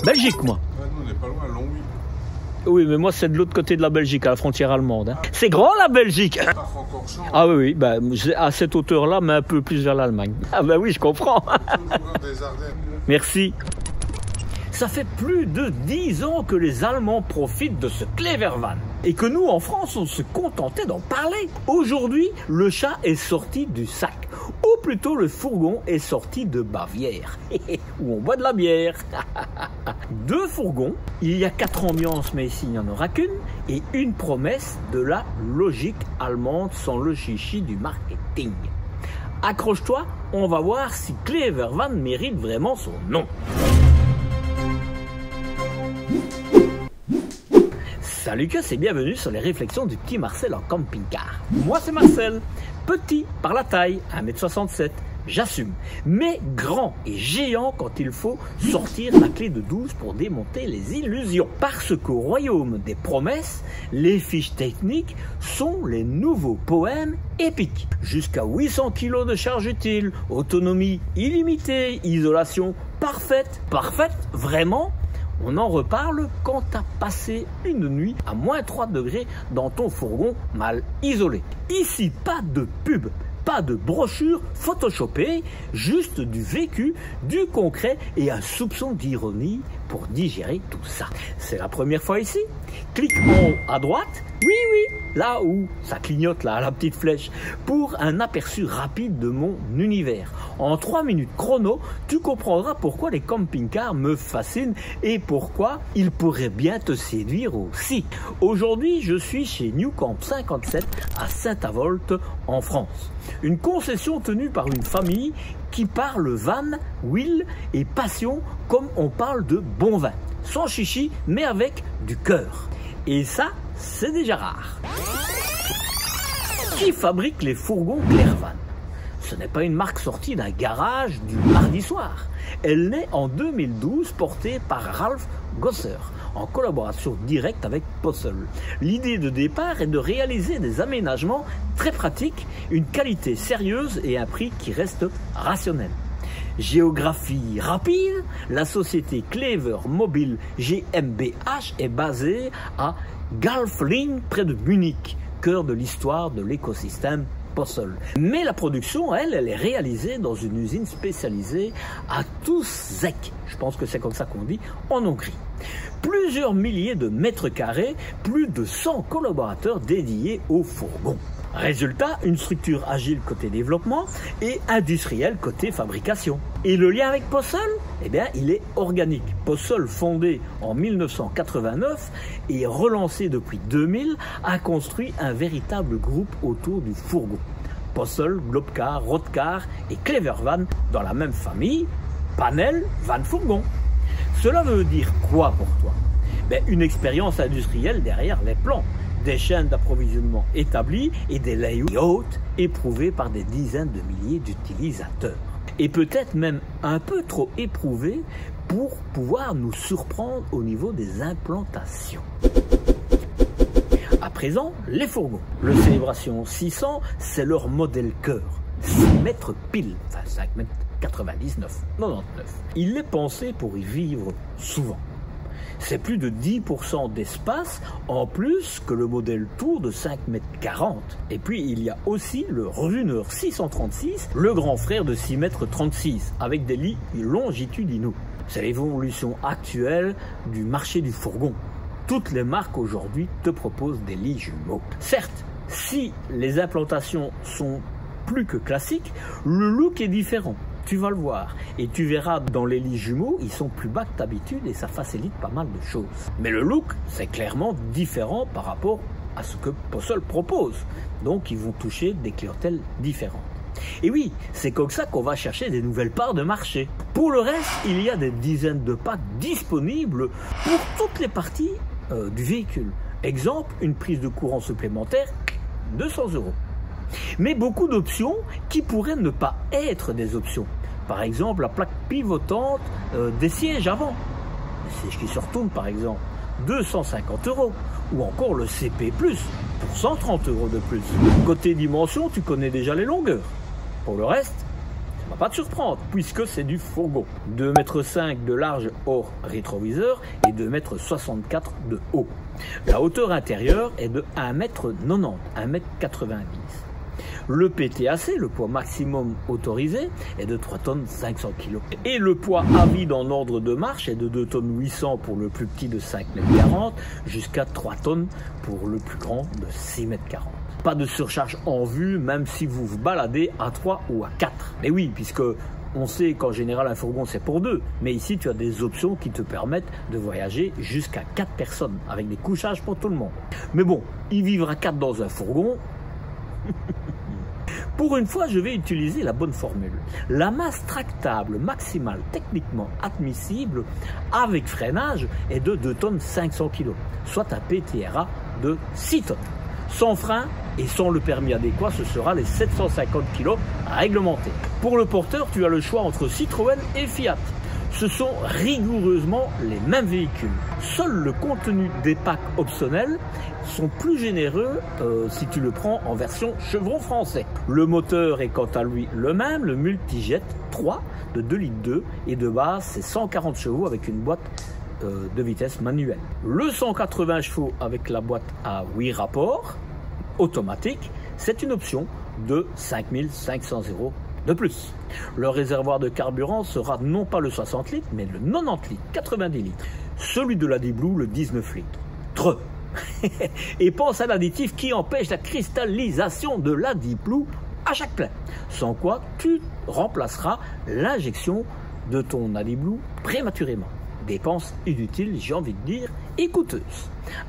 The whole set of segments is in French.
Belgique, moi. Ouais, nous, on n'est pas loin, Longwy. Oui, mais moi, c'est de l'autre côté de la Belgique, à la frontière allemande. Hein. C'est grand, la Belgique. Francorchamps. Ah oui, oui, bah, à cette hauteur-là, mais un peu plus vers l'Allemagne. Ah ben oui, je comprends. Des Ardennes. Merci. Ça fait plus de 10 ans que les Allemands profitent de ce Clevervan. Et que nous, en France, on se contentait d'en parler. Aujourd'hui, le chat est sorti du sac. Ou plutôt, le fourgon est sorti de Bavière. Où on boit de la bière. 2 fourgons, il y a 4 ambiances, mais ici, il n'y en aura qu'une. Et une promesse de la logique allemande sans le chichi du marketing. Accroche-toi, on va voir si Clevervan mérite vraiment son nom. Salut que et bienvenue sur les réflexions du petit Marcel en camping-car. Moi c'est Marcel, petit par la taille, 1m67, j'assume, mais grand et géant quand il faut sortir la clé de 12 pour démonter les illusions. Parce qu'au royaume des promesses, les fiches techniques sont les nouveaux poèmes épiques. Jusqu'à 800 kg de charge utile, autonomie illimitée, isolation parfaite. Parfaite, vraiment? On en reparle quand t'as passé une nuit à moins 3 degrés dans ton fourgon mal isolé. Ici, pas de pub, pas de brochure photoshopée, juste du vécu, du concret et un soupçon d'ironie pour digérer tout ça. C'est la première fois ici? Clique en haut à droite, oui, là où ça clignote là, la petite flèche, pour un aperçu rapide de mon univers. En 3 minutes chrono, tu comprendras pourquoi les camping-cars me fascinent et pourquoi ils pourraient bien te séduire aussi. Aujourd'hui, je suis chez New Camp 57 à Saint-Avold en France. Une concession tenue par une famille qui parle van, will et passion comme on parle de bon vin. Sans chichi, mais avec du cœur. Et ça, c'est déjà rare. Qui fabrique les fourgons Clevervan? Ce n'est pas une marque sortie d'un garage du mardi soir. Elle naît en 2012, portée par Ralph Gosser, en collaboration directe avec Postel. L'idée de départ est de réaliser des aménagements très pratiques, une qualité sérieuse et un prix qui reste rationnel. Géographie rapide, la société Clever Mobile GmbH est basée à Galfling, près de Munich, cœur de l'histoire de l'écosystème Postel. Mais la production, elle est réalisée dans une usine spécialisée à Tuszek, je pense que c'est comme ça qu'on dit, en Hongrie. Plusieurs milliers de mètres carrés, plus de 100 collaborateurs dédiés au fourgon. Résultat, une structure agile côté développement et industrielle côté fabrication. Et le lien avec Postel? Eh bien, il est organique. Postel, fondé en 1989 et relancé depuis 2000, a construit un véritable groupe autour du fourgon. Postel, Globcar, Rodcar et Clevervan dans la même famille, Panel, Van Fourgon. Cela veut dire quoi pour toi? Une expérience industrielle derrière les plans. Des chaînes d'approvisionnement établies et des layouts éprouvés par des dizaines de milliers d'utilisateurs. Et peut-être même un peu trop éprouvés pour pouvoir nous surprendre au niveau des implantations. À présent, les fourgons. Le Célébration 600, c'est leur modèle cœur. 6 mètres pile, enfin 5 mètres 99, 99. Il est pensé pour y vivre souvent. C'est plus de 10% d'espace en plus que le modèle Tour de 5,40 m. Et puis il y a aussi le Runner 636, le grand frère de 6,36 m, avec des lits longitudinaux. C'est l'évolution actuelle du marché du fourgon. Toutes les marques aujourd'hui te proposent des lits jumeaux. Certes, si les implantations sont plus que classiques, le look est différent. Tu vas le voir et tu verras dans les lits jumeaux, ils sont plus bas que d'habitude et ça facilite pas mal de choses. Mais le look, c'est clairement différent par rapport à ce que Postel propose. Donc ils vont toucher des clientèles différentes. Et oui, c'est comme ça qu'on va chercher des nouvelles parts de marché. Pour le reste, il y a des dizaines de packs disponibles pour toutes les parties du véhicule. Exemple, une prise de courant supplémentaire, 200 €. Mais beaucoup d'options qui pourraient ne pas être des options. Par exemple, la plaque pivotante des sièges avant. Les sièges qui se retournent par exemple, 250 €. Ou encore le CP+, pour 130 € de plus. Côté dimension, tu connais déjà les longueurs. Pour le reste, va pas te surprendre, puisque c'est du fourgon. 2,5 m de large hors rétroviseur et 2,64 m de haut. La hauteur intérieure est de 1,90 m, 1,90 m. Le PTAC, le poids maximum autorisé, est de 3 tonnes 500 kg. Et le poids à vide en ordre de marche est de 2 tonnes 800 pour le plus petit de 5,40 m jusqu'à 3 tonnes pour le plus grand de 6,40 m. Pas de surcharge en vue, même si vous vous baladez à 3 ou à 4. Mais oui, puisque on sait qu'en général un fourgon c'est pour 2, mais ici tu as des options qui te permettent de voyager jusqu'à 4 personnes, avec des couchages pour tout le monde. Mais bon, y vivre à 4 dans un fourgon... Pour une fois, je vais utiliser la bonne formule. La masse tractable maximale techniquement admissible avec freinage est de 2 tonnes 500 kg, soit un PTRA de 6 tonnes. Sans frein et sans le permis adéquat, ce sera les 750 kg réglementés. Pour le porteur, tu as le choix entre Citroën et Fiat. Ce sont rigoureusement les mêmes véhicules. Seul le contenu des packs optionnels sont plus généreux si tu le prends en version chevron français. Le moteur est quant à lui le même, le Multijet 3 de 2,2 litres et de base c'est 140 chevaux avec une boîte de vitesse manuelle. Le 180 chevaux avec la boîte à 8 rapports automatique, c'est une option de 5 500 € de plus. Le réservoir de carburant sera non pas le 60 litres, mais le 90 litres, 90 litres. Celui de la D-Blue, le 19 litres. Et pense à l'additif qui empêche la cristallisation de la D-Blue à chaque plein. Sans quoi, tu remplaceras l'injection de ton AdBlue prématurément. Dépense inutile, j'ai envie de dire, et coûteuse.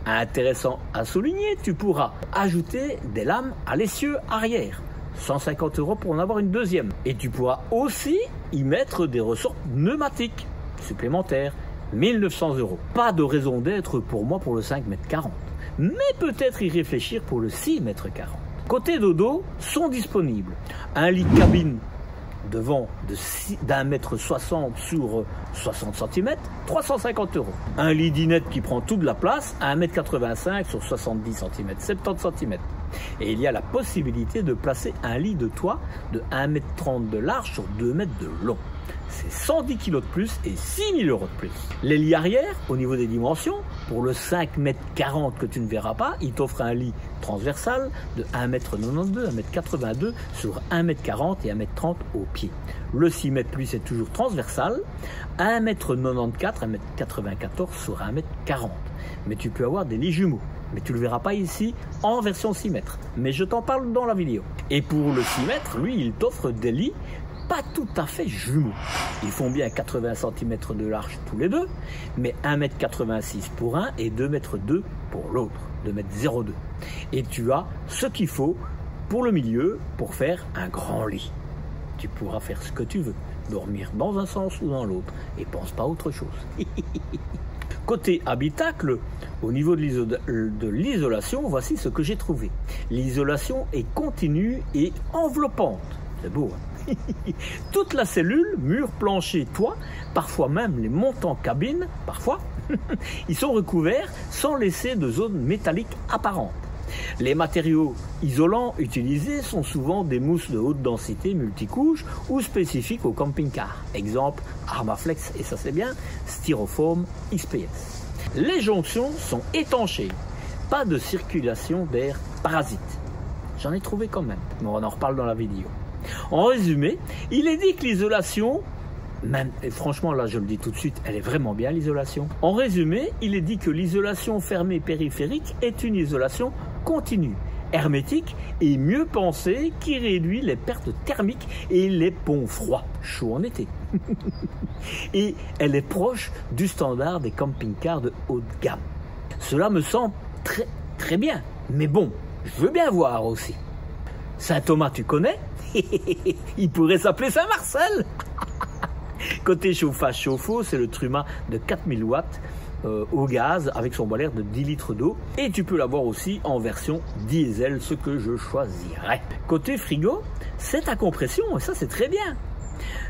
Intéressant à souligner, tu pourras ajouter des lames à l'essieu arrière. 150 € pour en avoir une deuxième. Et tu pourras aussi y mettre des ressorts pneumatiques supplémentaires. 1 900 €. Pas de raison d'être pour moi pour le 5,40 m. Mais peut-être y réfléchir pour le 6,40 m. Côté dodo, sont disponibles un lit cabine devant d'1,60 m sur 60 cm, 350 €. Un lit dinette qui prend toute la place, 1,85 m sur 70 cm, 70 cm. Et il y a la possibilité de placer un lit de toit de 1,30 m de large sur 2 m de long. C'est 110 kg de plus et 6 000 € de plus. Les lits arrière, au niveau des dimensions, pour le 5,40 m que tu ne verras pas, il t'offre un lit transversal de 1,92 m, 1,82 m sur 1,40 m et 1,30 m au pied. Le 6 m lui, c'est toujours transversal, 1,94 m, 1,94 m sur 1,40 m. Mais tu peux avoir des lits jumeaux. Mais tu ne le verras pas ici en version 6 mètres. Mais je t'en parle dans la vidéo. Et pour le 6 mètres, lui, il t'offre des lits pas tout à fait jumeaux. Ils font bien 80 cm de large tous les deux, mais 1,86 m pour un et 2,2 m pour l'autre, 2,02 m. Et tu as ce qu'il faut pour le milieu pour faire un grand lit. Tu pourras faire ce que tu veux, dormir dans un sens ou dans l'autre, et pense pas à autre chose. Côté habitacle, au niveau de l'isolation, voici ce que j'ai trouvé. L'isolation est continue et enveloppante. C'est beau, hein? Toute la cellule, mur, plancher, toit, parfois même les montants cabine, parfois, ils sont recouverts sans laisser de zone métallique apparente. Les matériaux isolants utilisés sont souvent des mousses de haute densité multicouches ou spécifiques au camping-car. Exemple, Armaflex, et ça c'est bien, Styrofoam XPS. Les jonctions sont étanchées, pas de circulation d'air parasite. J'en ai trouvé quand même, mais on en reparle dans la vidéo. En résumé, il est dit que l'isolation, même, et franchement là je le dis tout de suite, elle est vraiment bien l'isolation. En résumé, il est dit que l'isolation fermée périphérique est une isolation continue, hermétique et mieux pensée qui réduit les pertes thermiques et les ponts froids, chauds en été. Et elle est proche du standard des camping-cars de haut de gamme. Cela me semble très bien, mais bon, je veux bien voir aussi. Saint-Thomas, tu connais? Il pourrait s'appeler Saint-Marcel. Côté chauffage chauffe-eau, c'est le Truma de 4000 watts au gaz avec son boiler de 10 litres d'eau. Et tu peux l'avoir aussi en version diesel, ce que je choisirais. Côté frigo, c'est à compression et ça c'est très bien.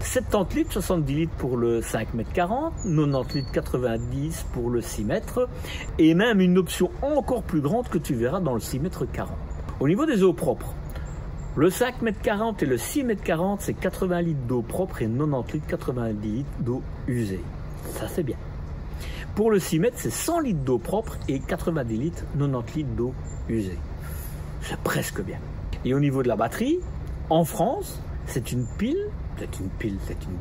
70 litres, 70 litres pour le 5,40 m, 90 litres, 90 pour le 6 mètres et même une option encore plus grande que tu verras dans le 6,40 m. Au niveau des eaux propres, Le 5 m 40 et le 6 m 40, c'est 80 litres d'eau propre et 90 litres, 90 litres d'eau usée. Ça, c'est bien. Pour le 6 mètres, c'est 100 litres d'eau propre et 90 litres, 90 litres d'eau usée. C'est presque bien. Et au niveau de la batterie, en France, c'est une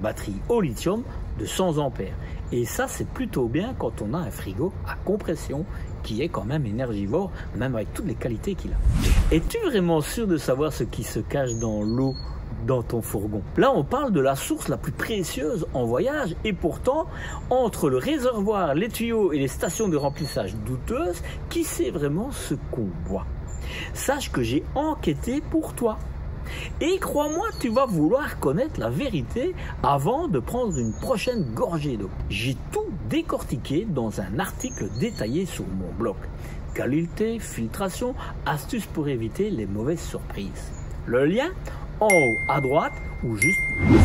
batterie au lithium de 100 ampères. Et ça, c'est plutôt bien quand on a un frigo à compression qui est quand même énergivore, même avec toutes les qualités qu'il a. Es-tu vraiment sûr de savoir ce qui se cache dans l'eau dans ton fourgon? Là, on parle de la source la plus précieuse en voyage et pourtant, entre le réservoir, les tuyaux et les stations de remplissage douteuses, qui sait vraiment ce qu'on boit? Sache que j'ai enquêté pour toi. Et crois-moi, tu vas vouloir connaître la vérité avant de prendre une prochaine gorgée d'eau. J'ai tout décortiqué dans un article détaillé sur mon blog. Qualité, filtration, astuces pour éviter les mauvaises surprises. Le lien en haut à droite ou juste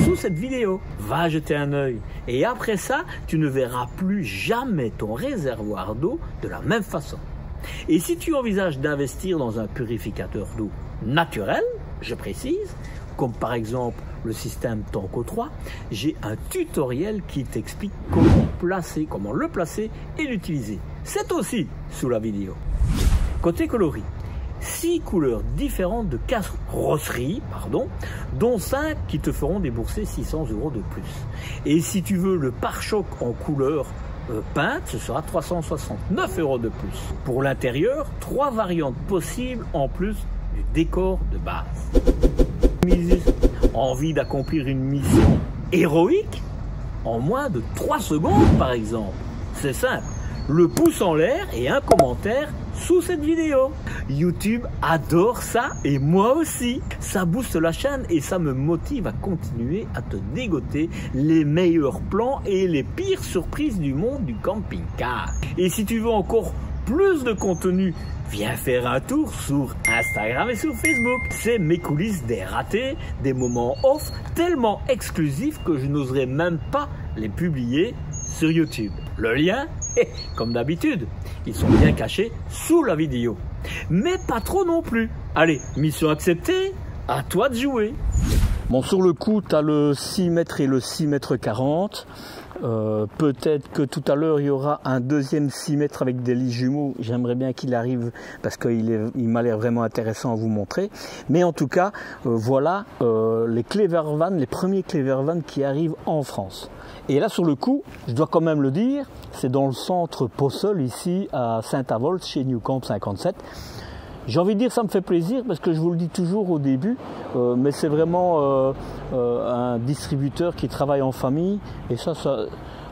sous cette vidéo. Va jeter un œil. Et après ça, tu ne verras plus jamais ton réservoir d'eau de la même façon. Et si tu envisages d'investir dans un purificateur d'eau naturel, je précise, comme par exemple le système Tanco 3, j'ai un tutoriel qui t'explique comment le placer et l'utiliser. C'est aussi sous la vidéo. Côté coloris, 6 couleurs différentes de carrosserie, dont 5 qui te feront débourser 600 € de plus. Et si tu veux le pare-choc en couleur peinte, ce sera 369 € de plus. Pour l'intérieur, 3 variantes possibles en plus du décor de base. Envie d'accomplir une mission héroïque en moins de 3 secondes par exemple? C'est simple, le pouce en l'air et un commentaire sous cette vidéo. YouTube adore ça et moi aussi. Ça booste la chaîne et ça me motive à continuer à te dégoter les meilleurs plans et les pires surprises du monde du camping-car. Et si tu veux encore plus de contenu, viens faire un tour sur Instagram et sur Facebook. C'est mes coulisses des ratés, des moments off tellement exclusifs que je n'oserais même pas les publier sur YouTube. Le lien, comme d'habitude, ils sont bien cachés sous la vidéo. Mais pas trop non plus. Allez, mission acceptée, à toi de jouer. Bon, sur le coup, tu as le 6 mètres et le 6 mètres 40. Peut-être que tout à l'heure il y aura un deuxième 6 mètres avec des lits jumeaux. J'aimerais bien qu'il arrive parce qu'il m'a l'air vraiment intéressant à vous montrer. Mais en tout cas, voilà les Clever Van, les premiers Clever Van qui arrivent en France. Et là sur le coup, je dois quand même le dire, c'est dans le centre Possel ici à Saint-Avold chez Newcamp 57. J'ai envie de dire ça me fait plaisir parce que je vous le dis toujours au début, mais c'est vraiment un distributeur qui travaille en famille et ça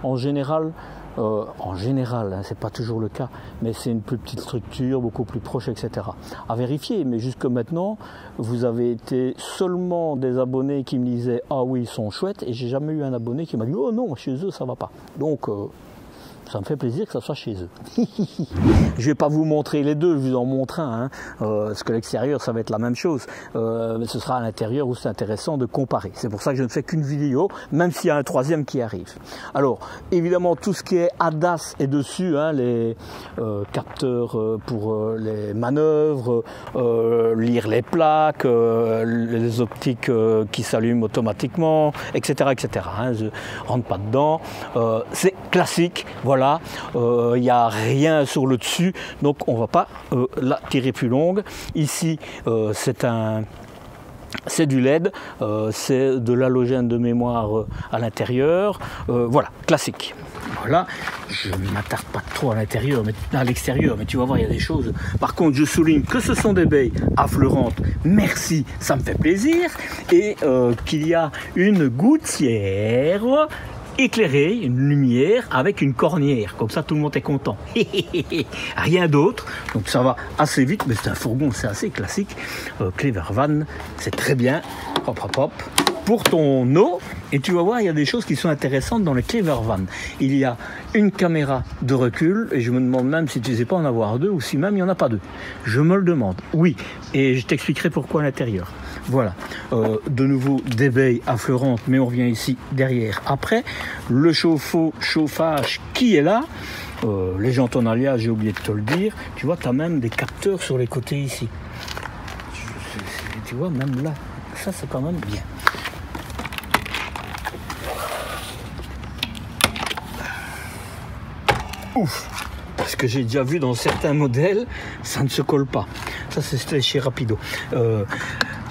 en général, hein, c'est pas toujours le cas, mais c'est une plus petite structure, beaucoup plus proche, etc. À vérifier, mais jusque maintenant, vous avez été seulement des abonnés qui me disaient « Ah oui, ils sont chouettes » et j'ai jamais eu un abonné qui m'a dit « Oh non, chez eux, ça va pas ». Donc, ça me fait plaisir que ça soit chez eux. Je vais pas vous montrer les deux, je vous en montre un, parce que l'extérieur ça va être la même chose, mais ce sera à l'intérieur où c'est intéressant de comparer. C'est pour ça que je ne fais qu'une vidéo, même s'il y a un troisième qui arrive. Alors, évidemment, tout ce qui est ADAS est dessus, hein, les capteurs pour les manœuvres, lire les plaques, les optiques qui s'allument automatiquement, etc. etc. Hein, je rentre pas dedans. C'est classique, voilà. Il n'y a rien sur le dessus, donc on ne va pas la tirer plus longue. Ici, c'est du LED, c'est de l'halogène de mémoire à l'intérieur, voilà, classique. Voilà, je ne m'attarde pas trop à l'intérieur, mais à l'extérieur, mais tu vas voir, il y a des choses. Par contre, je souligne que ce sont des baies affleurantes, merci, ça me fait plaisir, et qu'il y a une gouttière éclairée, une lumière avec une cornière, comme ça tout le monde est content. Rien d'autre, donc ça va assez vite, mais c'est un fourgon, c'est assez classique. Clever Van, c'est très bien, hop hop hop, pour ton eau. Et tu vas voir, il y a des choses qui sont intéressantes dans les Clever Van. Il y a une caméra de recul, et je me demande même si tu ne sais pas en avoir deux, ou si même il n'y en a pas deux. Je me le demande, oui, et je t'expliquerai pourquoi à l'intérieur. Voilà, de nouveau des baies affleurantes, mais on revient ici derrière après. Le chauffage qui est là, les jantes en alliage, j'ai oublié de te le dire. Tu vois, tu as même des capteurs sur les côtés ici. tu vois, même là, ça c'est quand même bien. Ouf! Parce que j'ai déjà vu dans certains modèles, ça ne se colle pas. Ça, c'était chez Rapido.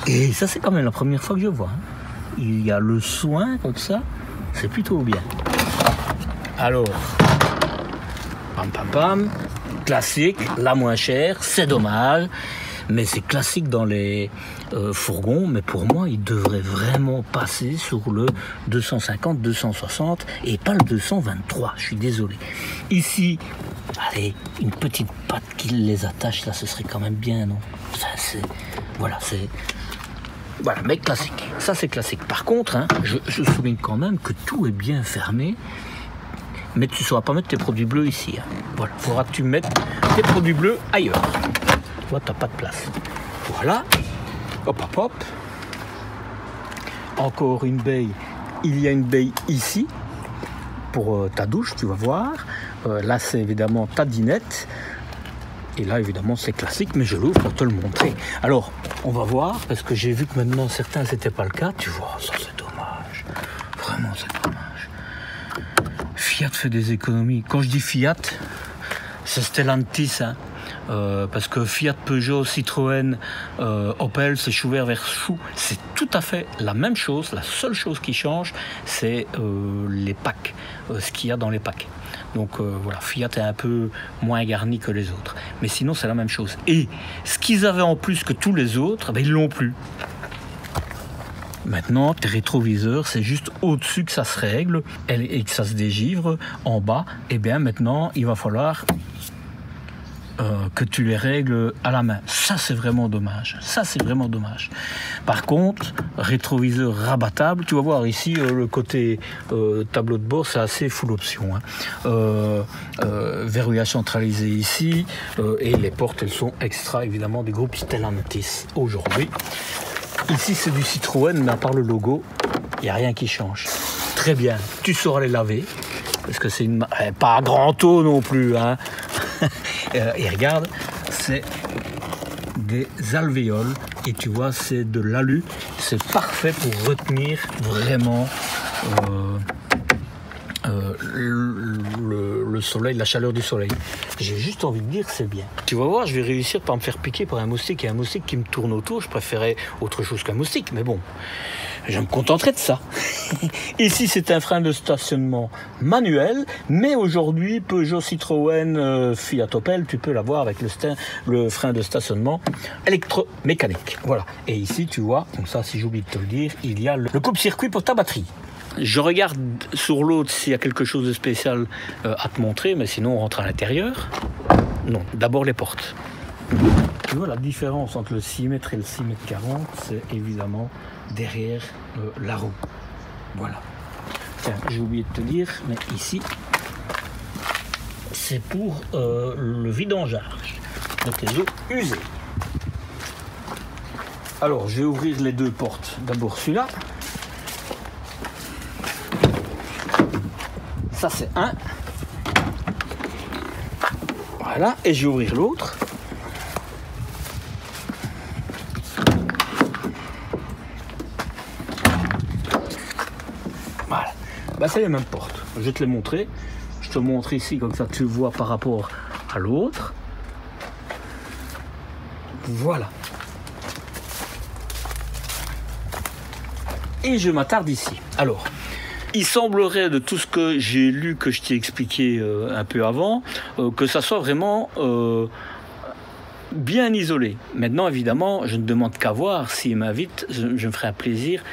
Et ça, c'est quand même la première fois que je vois. Hein. Il y a le soin comme ça, c'est plutôt bien. Alors, pam pam pam, classique, la moins chère, c'est dommage. Mais c'est classique dans les fourgons, mais pour moi, il devrait vraiment passer sur le 250, 260 et pas le 223, je suis désolé. Ici, allez, une petite patte qui les attache, là, ce serait quand même bien, non? Ça, voilà, mais classique. Ça, c'est classique. Par contre, hein, je souligne quand même que tout est bien fermé, mais tu ne sauras pas mettre tes produits bleus ici. Hein. Voilà, il faudra que tu mettes tes produits bleus ailleurs. Toi, tu n'as pas de place. Voilà. Hop, hop, hop. Encore une baie. Il y a une baie ici pour ta douche, tu vas voir. Là, c'est évidemment ta dinette. Et là, évidemment, c'est classique, mais je l'ouvre pour te le montrer. Alors, on va voir, parce que j'ai vu que maintenant, certains, c'était pas le cas. Tu vois, ça, c'est dommage. Vraiment, c'est dommage. Fiat fait des économies. Quand je dis Fiat, c'est Stellantis, hein. Parce que Fiat, Peugeot, Citroën, Opel, c'est chou vert vers chou. C'est tout à fait la même chose. La seule chose qui change, c'est les packs, ce qu'il y a dans les packs. Donc voilà, Fiat est un peu moins garni que les autres. Mais sinon, c'est la même chose. Et ce qu'ils avaient en plus que tous les autres, ben, ils l'ont plus. Maintenant, tes rétroviseurs, c'est juste au-dessus que ça se règle et que ça se dégivre. En bas, et bien maintenant, il va falloir que tu les règles à la main. Ça, c'est vraiment dommage. Ça, c'est vraiment dommage. Par contre, rétroviseur rabattable, tu vas voir ici, le côté tableau de bord, c'est assez full option. Hein. Verrouillage centralisé ici, et les portes, elles sont extra, évidemment, du groupe Stellantis aujourd'hui. Ici, c'est du Citroën, mais à part le logo, il n'y a rien qui change. Très bien, tu sauras les laver, parce que c'est une... pas à grand eau non plus, hein. Et regarde, c'est des alvéoles et tu vois, c'est de l'alu. C'est parfait pour retenir vraiment le soleil, la chaleur du soleil. J'ai juste envie de dire c'est bien. Tu vas voir, je vais réussir par me faire piquer par un moustique et un moustique qui me tourne autour. Je préférais autre chose qu'un moustique, mais bon, je me contenterai de ça. Ici, c'est un frein de stationnement manuel, mais aujourd'hui, Peugeot, Citroën, Fiat, Opel, tu peux l'avoir avec le frein de stationnement électromécanique. Voilà. Et ici, tu vois, comme ça, si j'oublie de te le dire, il y a le coupe-circuit pour ta batterie. Je regarde sur l'autre s'il y a quelque chose de spécial à te montrer, mais sinon on rentre à l'intérieur. Non, d'abord les portes. Tu vois la différence entre le 6 m et le 6 m 40, c'est évidemment derrière la roue. Voilà. Tiens, j'ai oublié de te dire, mais ici, c'est pour le vidangeage de tes eaux usées. Alors, je vais ouvrir les deux portes. D'abord celui-là. Ça c'est un. Voilà, et je vais ouvrir l'autre. Voilà. Bah, c'est les mêmes portes. Je vais te les montrer. Je te montre ici, comme ça tu vois par rapport à l'autre. Voilà. Et je m'attarde ici. Alors, il semblerait, de tout ce que j'ai lu, que je t'ai expliqué un peu avant, que ça soit vraiment bien isolé. Maintenant, évidemment, je ne demande qu'à voir. S'il m'invite, je me ferai un plaisir.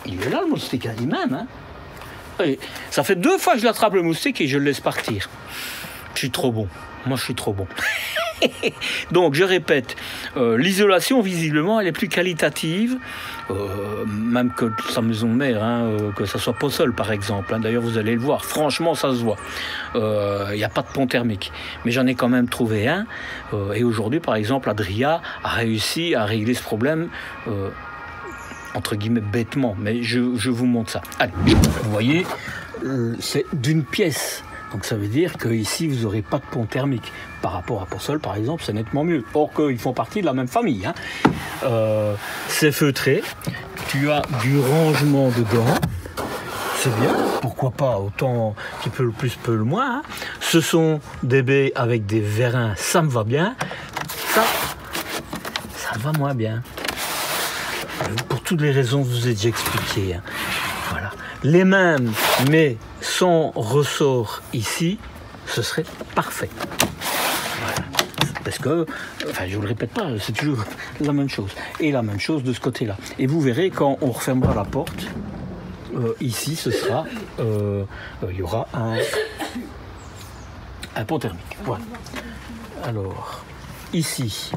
Il est là, le moustique, lui-même. Hein. Et ça fait 2 fois que je l'attrape, le moustique, et je le laisse partir. Je suis trop bon. Moi, je suis trop bon. Donc, je répète, l'isolation, visiblement, elle est plus qualitative, même que sa maison mère, hein, que ça soit Possol, par exemple. Hein. D'ailleurs, vous allez le voir, franchement, ça se voit. Il n'y a pas de pont thermique. Mais j'en ai quand même trouvé un. Et aujourd'hui, par exemple, Adria a réussi à régler ce problème, entre guillemets, bêtement. Mais je vous montre ça. Allez, vous voyez, c'est d'une pièce Donc ça veut dire qu'ici, vous n'aurez pas de pont thermique. Par rapport à Possol, par exemple, c'est nettement mieux. Or qu'ils font partie de la même famille. Hein. C'est feutré. Tu as du rangement dedans. C'est bien. Pourquoi pas, autant un petit peu le plus, peu le moins. Hein. Ce sont des baies avec des vérins, ça me va bien. Ça va moins bien. Pour toutes les raisons que je vous ai déjà expliquées. Hein. Voilà. Les mêmes, mais sans ressort ici, ce serait parfait. Voilà. Parce que, enfin, je vous le répète pas, c'est toujours la même chose. Et la même chose de ce côté-là. Et vous verrez, quand on refermera la porte, ici, ce sera, il y aura un pont thermique. Voilà. Alors, ici,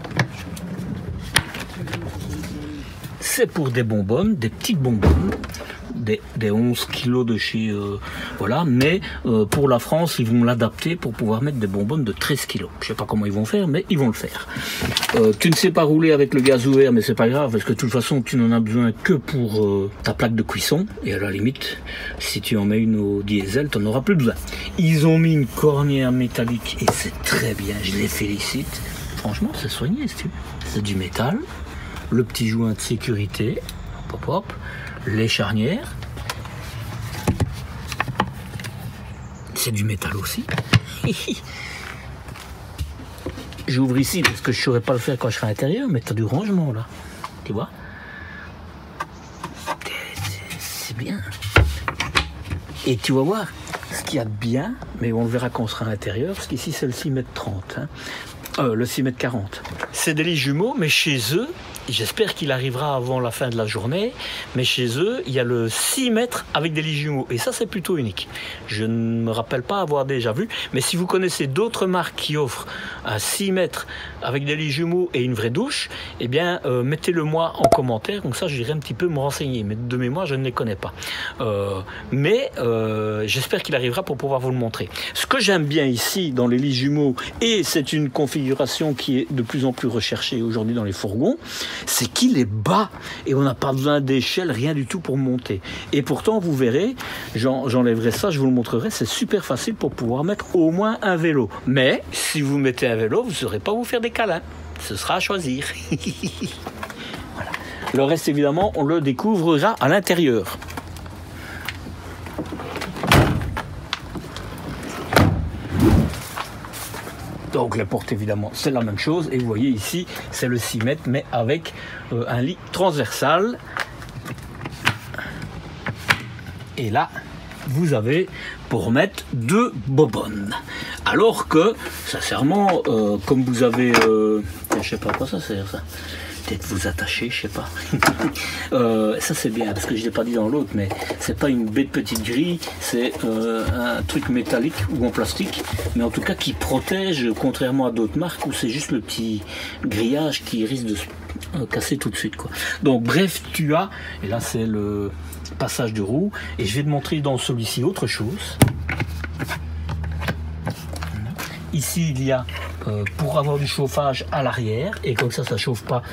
c'est pour des bonbonnes, des petites bonbonnes, des 11 kilos de chez... voilà, mais pour la France, ils vont l'adapter pour pouvoir mettre des bonbonnes de 13 kilos. Je sais pas comment ils vont faire, mais ils vont le faire. Tu ne sais pas rouler avec le gaz ouvert, mais c'est pas grave, parce que de toute façon, tu n'en as besoin que pour ta plaque de cuisson. Et à la limite, si tu en mets une au diesel, tu n'en auras plus besoin. Ils ont mis une cornière métallique, et c'est très bien, je les félicite. Franchement, c'est soigné, c'est du métal. Le petit joint de sécurité, hop hop, les charnières, c'est du métal aussi. J'ouvre ici parce que je ne saurais pas le faire quand je serai à l'intérieur, mais tu as du rangement là, tu vois. C'est bien. Et tu vas voir ce qu'il y a de bien, mais on le verra quand on sera à l'intérieur, parce qu'ici c'est le 6,30 m. Hein. Le 6,40 m. C'est des lits jumeaux, mais chez eux, j'espère qu'il arrivera avant la fin de la journée, mais chez eux, il y a le 6 mètres avec des lits jumeaux. Et ça, c'est plutôt unique. Je ne me rappelle pas avoir déjà vu, mais si vous connaissez d'autres marques qui offrent un 6 mètres avec des lits jumeaux et une vraie douche, eh bien, mettez-le moi en commentaire. Donc ça, j'irai un petit peu me renseigner. Mais de mémoire, je ne les connais pas. Mais j'espère qu'il arrivera pour pouvoir vous le montrer. Ce que j'aime bien ici, dans les lits jumeaux, et c'est une configuration qui est de plus en plus recherchée aujourd'hui dans les fourgons, c'est qu'il est bas et on n'a pas besoin d'échelle, rien du tout pour monter. Et pourtant, vous verrez, j'enlèverai ça, je vous le montrerai, c'est super facile pour pouvoir mettre au moins un vélo. Mais si vous mettez un vélo, vous ne saurez pas vous faire des câlins. Ce sera à choisir. Voilà. Le reste, évidemment, on le découvrira à l'intérieur. Donc la porte, évidemment, c'est la même chose. Et vous voyez ici, c'est le 6 mètres, mais avec un lit transversal. Et là, vous avez pour mettre 2 bonbonnes. Alors que, sincèrement, comme vous avez... je sais pas à quoi ça sert, ça. Peut-être vous attacher, je sais pas. Ça c'est bien, parce que je ne l'ai pas dit dans l'autre, mais c'est pas une bête petite grille, c'est un truc métallique ou en plastique, mais en tout cas qui protège, contrairement à d'autres marques où c'est juste le petit grillage qui risque de se casser tout de suite, quoi. Donc bref, tu as, et là c'est le passage de roue, et je vais te montrer dans celui-ci autre chose. Ici, il y a pour avoir du chauffage à l'arrière, et comme ça, ça chauffe pas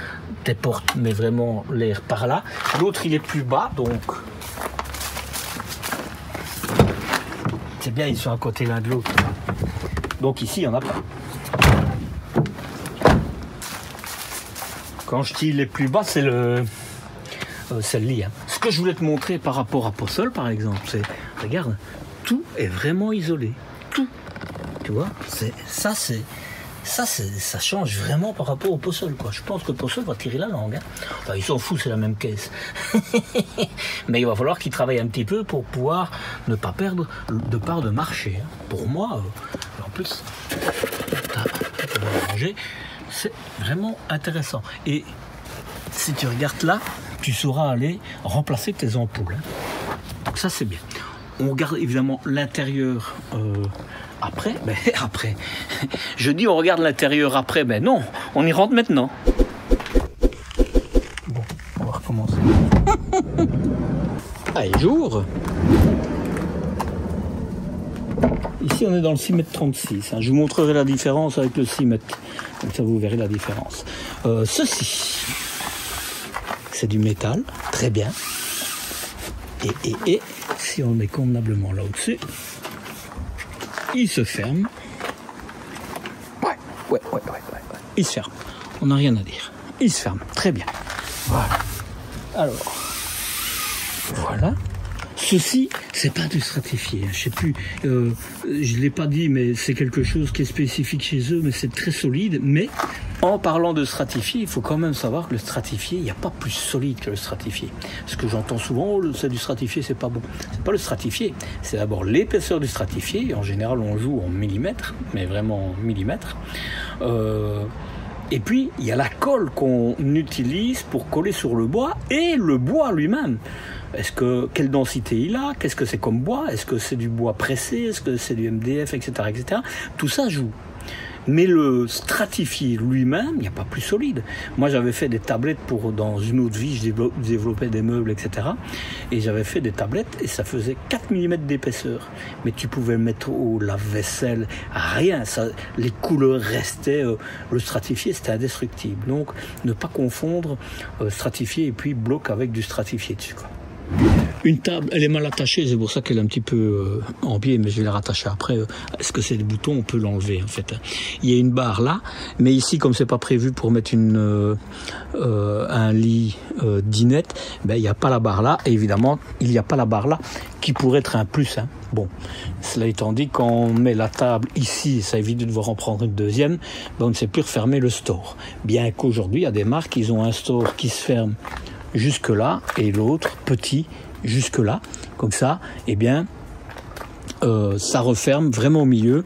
tes portes, mais vraiment l'air par là. L'autre, il est plus bas, donc c'est bien, ils sont à côté l'un de l'autre. Donc ici, il n'y en a pas. Quand je dis il est plus bas, c'est le lit. Hein. Ce que je voulais te montrer par rapport à Possol, par exemple, c'est, regarde, tout est vraiment isolé. Tout. Tu vois, ça change vraiment par rapport au Possol, quoi. Je pense que Possol va tirer la langue. Hein. Enfin, ils s'en foutent, c'est la même caisse. Mais il va falloir qu'ils travaillent un petit peu pour pouvoir ne pas perdre de part de marché. Hein. Pour moi, en plus, c'est vraiment intéressant. Et si tu regardes là, tu sauras aller remplacer tes ampoules. Hein. Donc ça, c'est bien. On regarde évidemment l'intérieur après, mais après. Je dis on regarde l'intérieur après, mais non, on y rentre maintenant. Bon, on va recommencer. Allez, j'ouvre. Ici, on est dans le 6,36 m. Hein. Je vous montrerai la différence avec le 6 mètres. Comme ça, vous verrez la différence. Ceci, c'est du métal, très bien. Et si on le met convenablement là au-dessus, il se ferme. Ouais. Il se ferme. On n'a rien à dire. Il se ferme. Très bien. Voilà. Alors, voilà. Ceci, c'est pas du stratifié. Je sais plus, je l'ai pas dit, mais c'est quelque chose qui est spécifique chez eux, mais c'est très solide. Mais en parlant de stratifié, il faut quand même savoir que le stratifié, il n'y a pas plus solide que le stratifié. Ce que j'entends souvent, oh, c'est du stratifié, c'est pas bon. C'est pas le stratifié. C'est d'abord l'épaisseur du stratifié. En général, on joue en millimètres, mais vraiment en millimètres. Et puis, il y a la colle qu'on utilise pour coller sur le bois et le bois lui-même. Quelle densité il a? Qu'est-ce que c'est comme bois? Est-ce que c'est du bois pressé? Est-ce que c'est du MDF, etc., etc. Tout ça joue. Mais le stratifié lui-même, il n'y a pas plus solide. Moi, j'avais fait des tablettes dans une autre vie, je développais des meubles, etc. Et j'avais fait des tablettes et ça faisait 4 mm d'épaisseur. Mais tu pouvais le mettre au lave-vaisselle, rien. Les couleurs restaient. Le stratifié, c'était indestructible. Donc, ne pas confondre stratifié et puis bloc avec du stratifié dessus, quoi. Une table, elle est mal attachée, c'est pour ça qu'elle est un petit peu en biais, mais je vais la rattacher après. Est-ce que c'est des boutons? On peut l'enlever en fait. Il y a une barre là, mais ici, comme c'est pas prévu pour mettre un lit dinette, ben il n'y a pas la barre là. Et évidemment, il n'y a pas la barre là qui pourrait être un plus. Hein. Bon, cela étant dit, quand on met la table ici, ça évite de devoir en prendre une deuxième, ben on ne sait plus refermer le store. Bien qu'aujourd'hui, il y a des marques, ils ont un store qui se ferme jusque là et l'autre petit jusque là, comme ça, eh bien ça referme vraiment au milieu.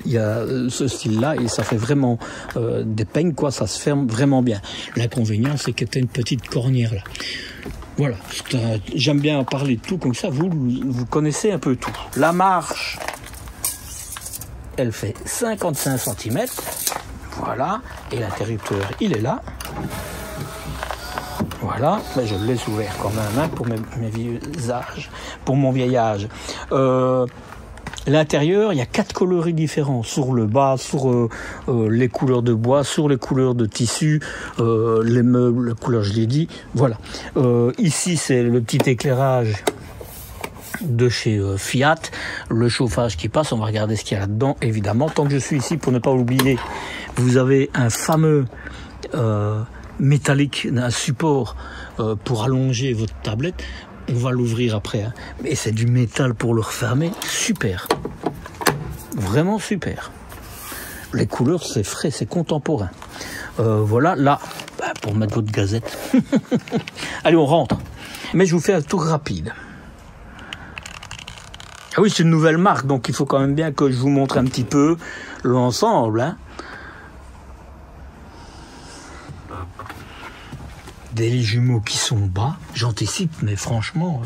Il y a ce style là et ça fait vraiment des peignes, quoi, ça se ferme vraiment bien. L'inconvénient, c'est que tu as une petite cornière là. Voilà, j'aime bien parler de tout comme ça, vous connaissez un peu tout. La marche, elle fait 55 cm, voilà, et l'interrupteur, il est là. Voilà, là je le laisse ouvert quand même hein, pour mon vieil âge. L'intérieur, il y a 4 coloris différents sur le bas, sur les couleurs de bois, sur les couleurs de tissu, les meubles, la couleur je l'ai dit. Voilà. Ici c'est le petit éclairage de chez Fiat, le chauffage qui passe. On va regarder ce qu'il y a là-dedans. Évidemment, tant que je suis ici, pour ne pas oublier, vous avez un fameux métallique, un support pour allonger votre tablette. On va l'ouvrir après, hein. Mais c'est du métal pour le refermer. Super, vraiment super. Les couleurs, c'est frais, c'est contemporain. Voilà, là, pour mettre votre gazette. Allez, on rentre. Mais je vous fais un tour rapide. Ah oui, c'est une nouvelle marque, donc il faut quand même bien que je vous montre un petit peu l'ensemble, hein. Des lits jumeaux qui sont bas, j'anticipe, mais franchement...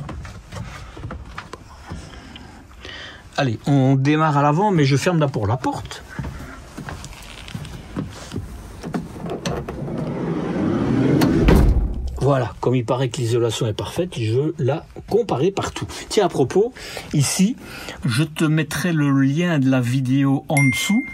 Allez, on démarre à l'avant, mais je ferme d'abord la porte. Voilà, comme il paraît que l'isolation est parfaite, je veux la comparer partout. Tiens, à propos, ici, je te mettrai le lien de la vidéo en dessous,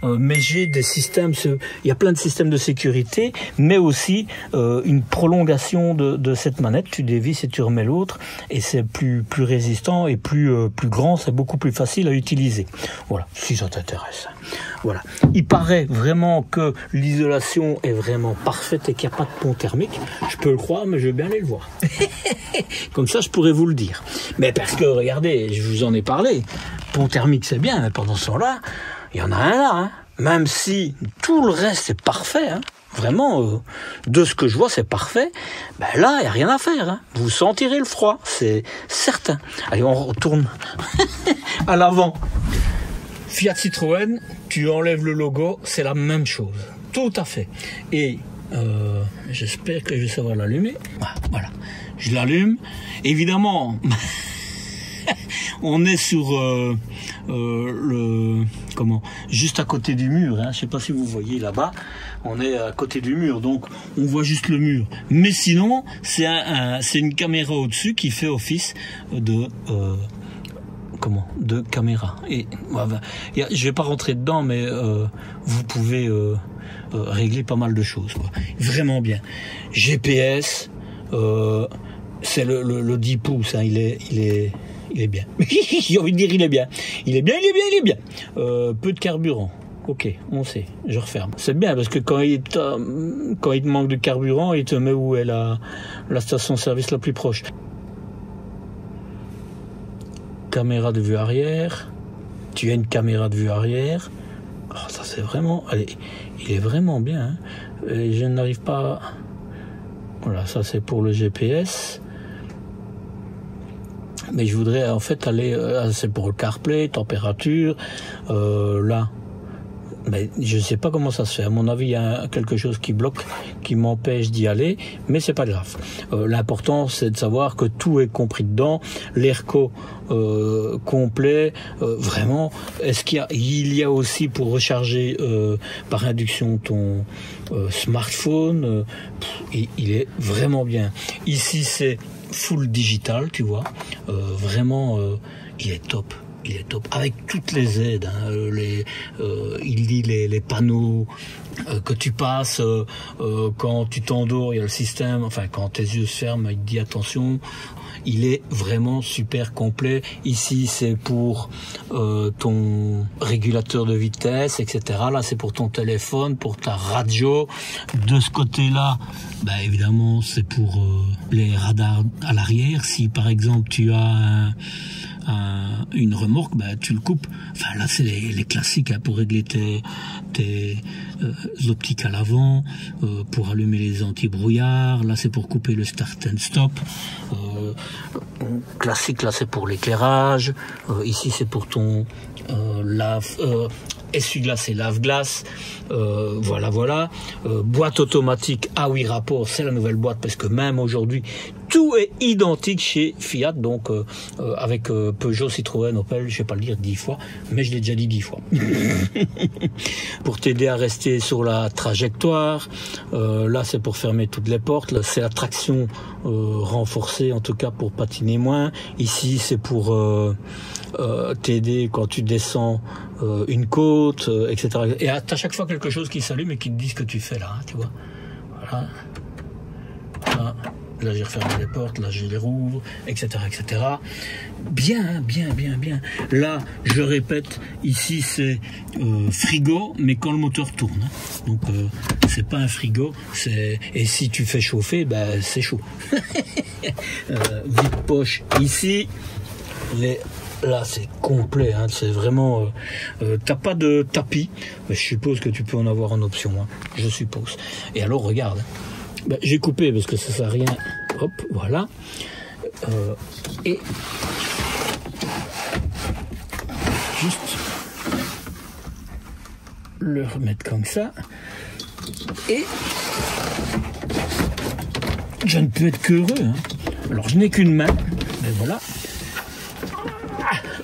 mais j'ai des systèmes, il y a plein de systèmes de sécurité, mais aussi une prolongation de cette manette. Tu dévisses et tu remets l'autre, et c'est plus résistant et plus grand, c'est beaucoup plus facile à utiliser. Voilà, si ça t'intéresse. Voilà. Il paraît vraiment que l'isolation est vraiment parfaite et qu'il n'y a pas de pont thermique. Je peux le croire, mais je veux bien aller le voir. Comme ça, je pourrais vous le dire. Mais parce que, regardez, je vous en ai parlé. Pont thermique, c'est bien, mais pendant ce temps-là, il y en a un là. Hein. Même si tout le reste est parfait, hein. Vraiment, de ce que je vois, c'est parfait. Ben là, il n'y a rien à faire. Hein. Vous sentirez le froid, c'est certain. Allez, on retourne à l'avant. Fiat Citroën, tu enlèves le logo, c'est la même chose. Tout à fait. Et j'espère que je vais savoir l'allumer. Ah, voilà, je l'allume. Évidemment, on est sur juste à côté du mur. Hein. Je ne sais pas si vous voyez là-bas. On est à côté du mur, donc on voit juste le mur. Mais sinon, c'est une caméra au-dessus qui fait office de caméra. Et je vais pas rentrer dedans, mais vous pouvez régler pas mal de choses, quoi. Vraiment bien. GPS, c'est le 10 pouces, hein, il est il est bien. J'ai envie de dire il est bien. Il est bien. Peu de carburant. Ok, on sait, je referme. C'est bien parce que quand il te manque de carburant, il te met où est la station-service la plus proche. Caméra de vue arrière. Tu as une caméra de vue arrière. Oh, ça c'est vraiment... Allez, il est vraiment bien. Hein. Et je n'arrive pas... Voilà, ça c'est pour le GPS. Mais je voudrais en fait aller... c'est pour le CarPlay, température. Là... Mais je ne sais pas comment ça se fait. À mon avis, il y a quelque chose qui bloque, qui m'empêche d'y aller, mais c'est pas grave. L'important, c'est de savoir que tout est compris dedans. L'ERCO complet, vraiment. Est-ce il y a aussi pour recharger par induction ton smartphone. Il est vraiment bien. Ici, c'est full digital, tu vois. Vraiment, il est top. Il est top, avec toutes les aides, hein, il lit les panneaux que tu passes, quand tu t'endors, il y a le système, enfin quand tes yeux se ferment, il te dit attention, il est vraiment super complet. Ici c'est pour ton régulateur de vitesse, etc. Là c'est pour ton téléphone, pour ta radio. De ce côté-là, bah, évidemment c'est pour les radars à l'arrière. Si par exemple tu as une remorque, bah, tu le coupes. Enfin là c'est les classiques, hein, pour régler tes optiques à l'avant, pour allumer les anti-brouillards. Là c'est pour couper le start and stop. Classique, là c'est pour l'éclairage. Ici c'est pour ton essuie-glace et lave-glace. Voilà. Boîte automatique à 8 rapports, c'est la nouvelle boîte, parce que même aujourd'hui tout est identique chez Fiat, donc avec Peugeot, Citroën, Opel, je vais pas le dire 10 fois, mais je l'ai déjà dit 10 fois. Pour t'aider à rester sur la trajectoire. Là c'est pour fermer toutes les portes. Là c'est la traction renforcée, en tout cas pour patiner moins. Ici c'est pour t'aider quand tu descends une côte, etc. Et t'as chaque fois quelque chose qui s'allume et qui te dit ce que tu fais là, hein, tu vois. Voilà. Là j'ai refermé les portes, là je les rouvre, etc. Bien. Là, je répète, ici c'est frigo, mais quand le moteur tourne. Hein. Donc c'est pas un frigo, et si tu fais chauffer, ben c'est chaud. Vide poche ici. Là c'est complet, hein, c'est vraiment... t'as pas de tapis, mais je suppose que tu peux en avoir en option, hein, je suppose. Et alors regarde, ben, j'ai coupé parce que ça sert à rien. Hop, voilà. Et juste le remettre comme ça. Et je ne peux être qu'heureux. Hein. Alors je n'ai qu'une main, mais voilà.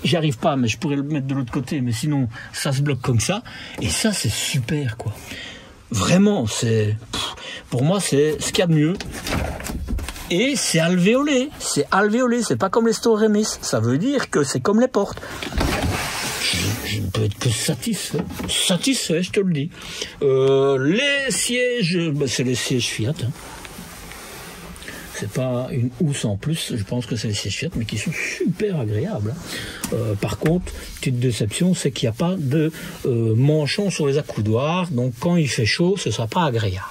J'y arrive pas, mais je pourrais le mettre de l'autre côté, mais sinon ça se bloque comme ça. Et ça c'est super, quoi. Vraiment, pour moi c'est ce qu'il y a de mieux. Et c'est alvéolé, c'est pas comme les Storemis, ça veut dire que c'est comme les portes. Je ne peux être que satisfait, je te le dis. Les sièges, c'est les sièges Fiat. Hein. C'est pas une housse en plus, je pense que c'est les sièges Fiat, mais qui sont super agréables. Hein. Par contre, petite déception, c'est qu'il n'y a pas de manchon sur les accoudoirs, donc quand il fait chaud, ce ne sera pas agréable.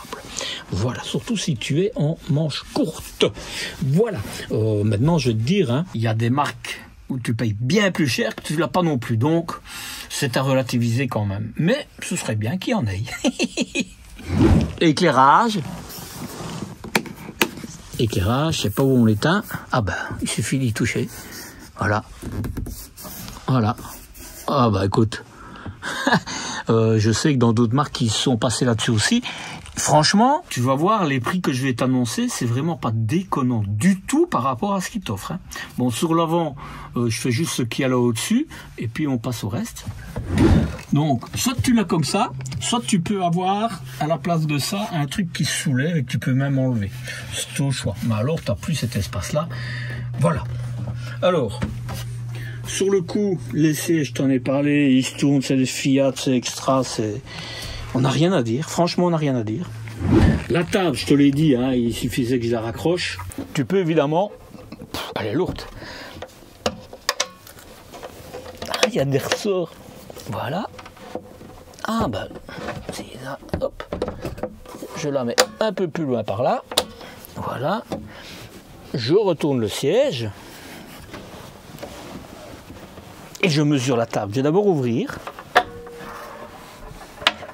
Voilà, surtout si tu es en manche courte. Voilà. Maintenant, je vais te dire, hein, il y a des marques où tu payes bien plus cher que tu ne l'as pas non plus. Donc, c'est à relativiser quand même. Mais ce serait bien qu'il y en ait. Éclairage. Éclairage, je sais pas où on l'éteint. Ah ben, il suffit d'y toucher. Voilà. Ah bah écoute. Je sais que dans d'autres marques qui sont passées là-dessus aussi. Franchement, tu vas voir les prix que je vais t'annoncer, c'est vraiment pas déconnant du tout par rapport à ce qu'ils t'offrent. Hein. Bon, sur l'avant, je fais juste ce qu'il y a là au-dessus, et puis on passe au reste. Donc, soit tu l'as comme ça, soit tu peux avoir, à la place de ça, un truc qui se soulève et que tu peux même enlever. C'est au choix. Mais alors, tu n'as plus cet espace-là. Voilà. Alors, sur le coup, l'essai, je t'en ai parlé, il se tourne, c'est des Fiat, c'est extra, c'est... On n'a rien à dire, franchement on n'a rien à dire. La table, je te l'ai dit, hein, il suffisait que je la raccroche. Tu peux évidemment... elle est lourde. il y a des ressorts. Voilà. Ah ben, c'est ça. Hop. Je la mets un peu plus loin par là. Voilà. Je retourne le siège. Et je mesure la table. Je vais d'abord ouvrir.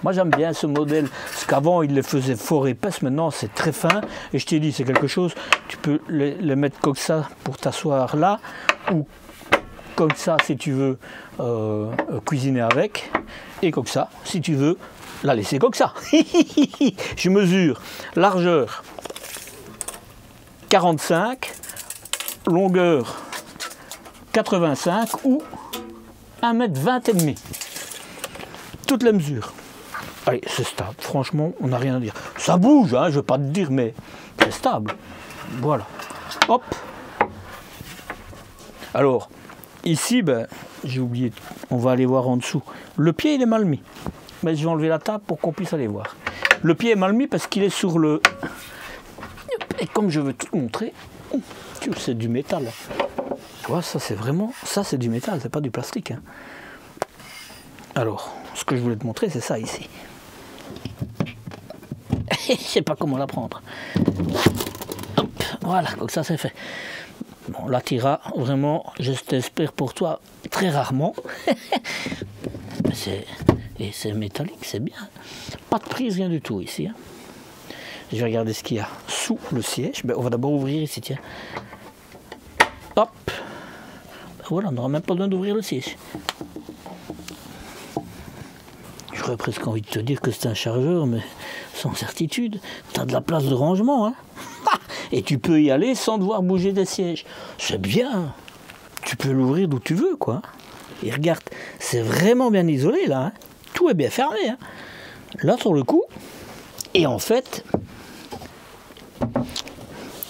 Moi j'aime bien ce modèle, parce qu'avant il les faisait fort épaisses, maintenant c'est très fin. Et je t'ai dit, c'est quelque chose, tu peux les mettre comme ça pour t'asseoir là, ou comme ça si tu veux cuisiner avec, et comme ça si tu veux la laisser comme ça. Je mesure largeur 45, longueur 85 ou 1,20 m et demi. Toutes les mesures. Allez, c'est stable. Franchement, on n'a rien à dire. Ça bouge, hein, je ne vais pas te dire, mais c'est stable. Voilà. Hop. Alors, ici, ben, j'ai oublié, on va aller voir en dessous. Le pied, il est mal mis. Mais je vais enlever la table pour qu'on puisse aller voir. Le pied est mal mis parce qu'il est sur le... Et comme je veux tout montrer, c'est du métal. Tu vois, ça c'est vraiment... Ça c'est du métal, c'est pas du plastique. Hein. Alors, ce que je voulais te montrer, c'est ça ici. Je sais pas comment la prendre. Hop, voilà, donc ça c'est fait. Bon, là t'iras vraiment, je t'espère pour toi, très rarement. Et c'est métallique, c'est bien. Pas de prise, rien du tout ici. Hein. Je vais regarder ce qu'il y a sous le siège. Ben, on va d'abord ouvrir ici, tiens. Hop. Ben, voilà, on n'aura même pas besoin d'ouvrir le siège. J'aurais presque envie de te dire que c'est un chargeur, mais sans certitude. Tu as de la place de rangement, hein. Et tu peux y aller sans devoir bouger des sièges. C'est bien. Tu peux l'ouvrir d'où tu veux, quoi. Et regarde, c'est vraiment bien isolé, là. Hein. Tout est bien fermé. Hein. Là, sur le coup. Et en fait,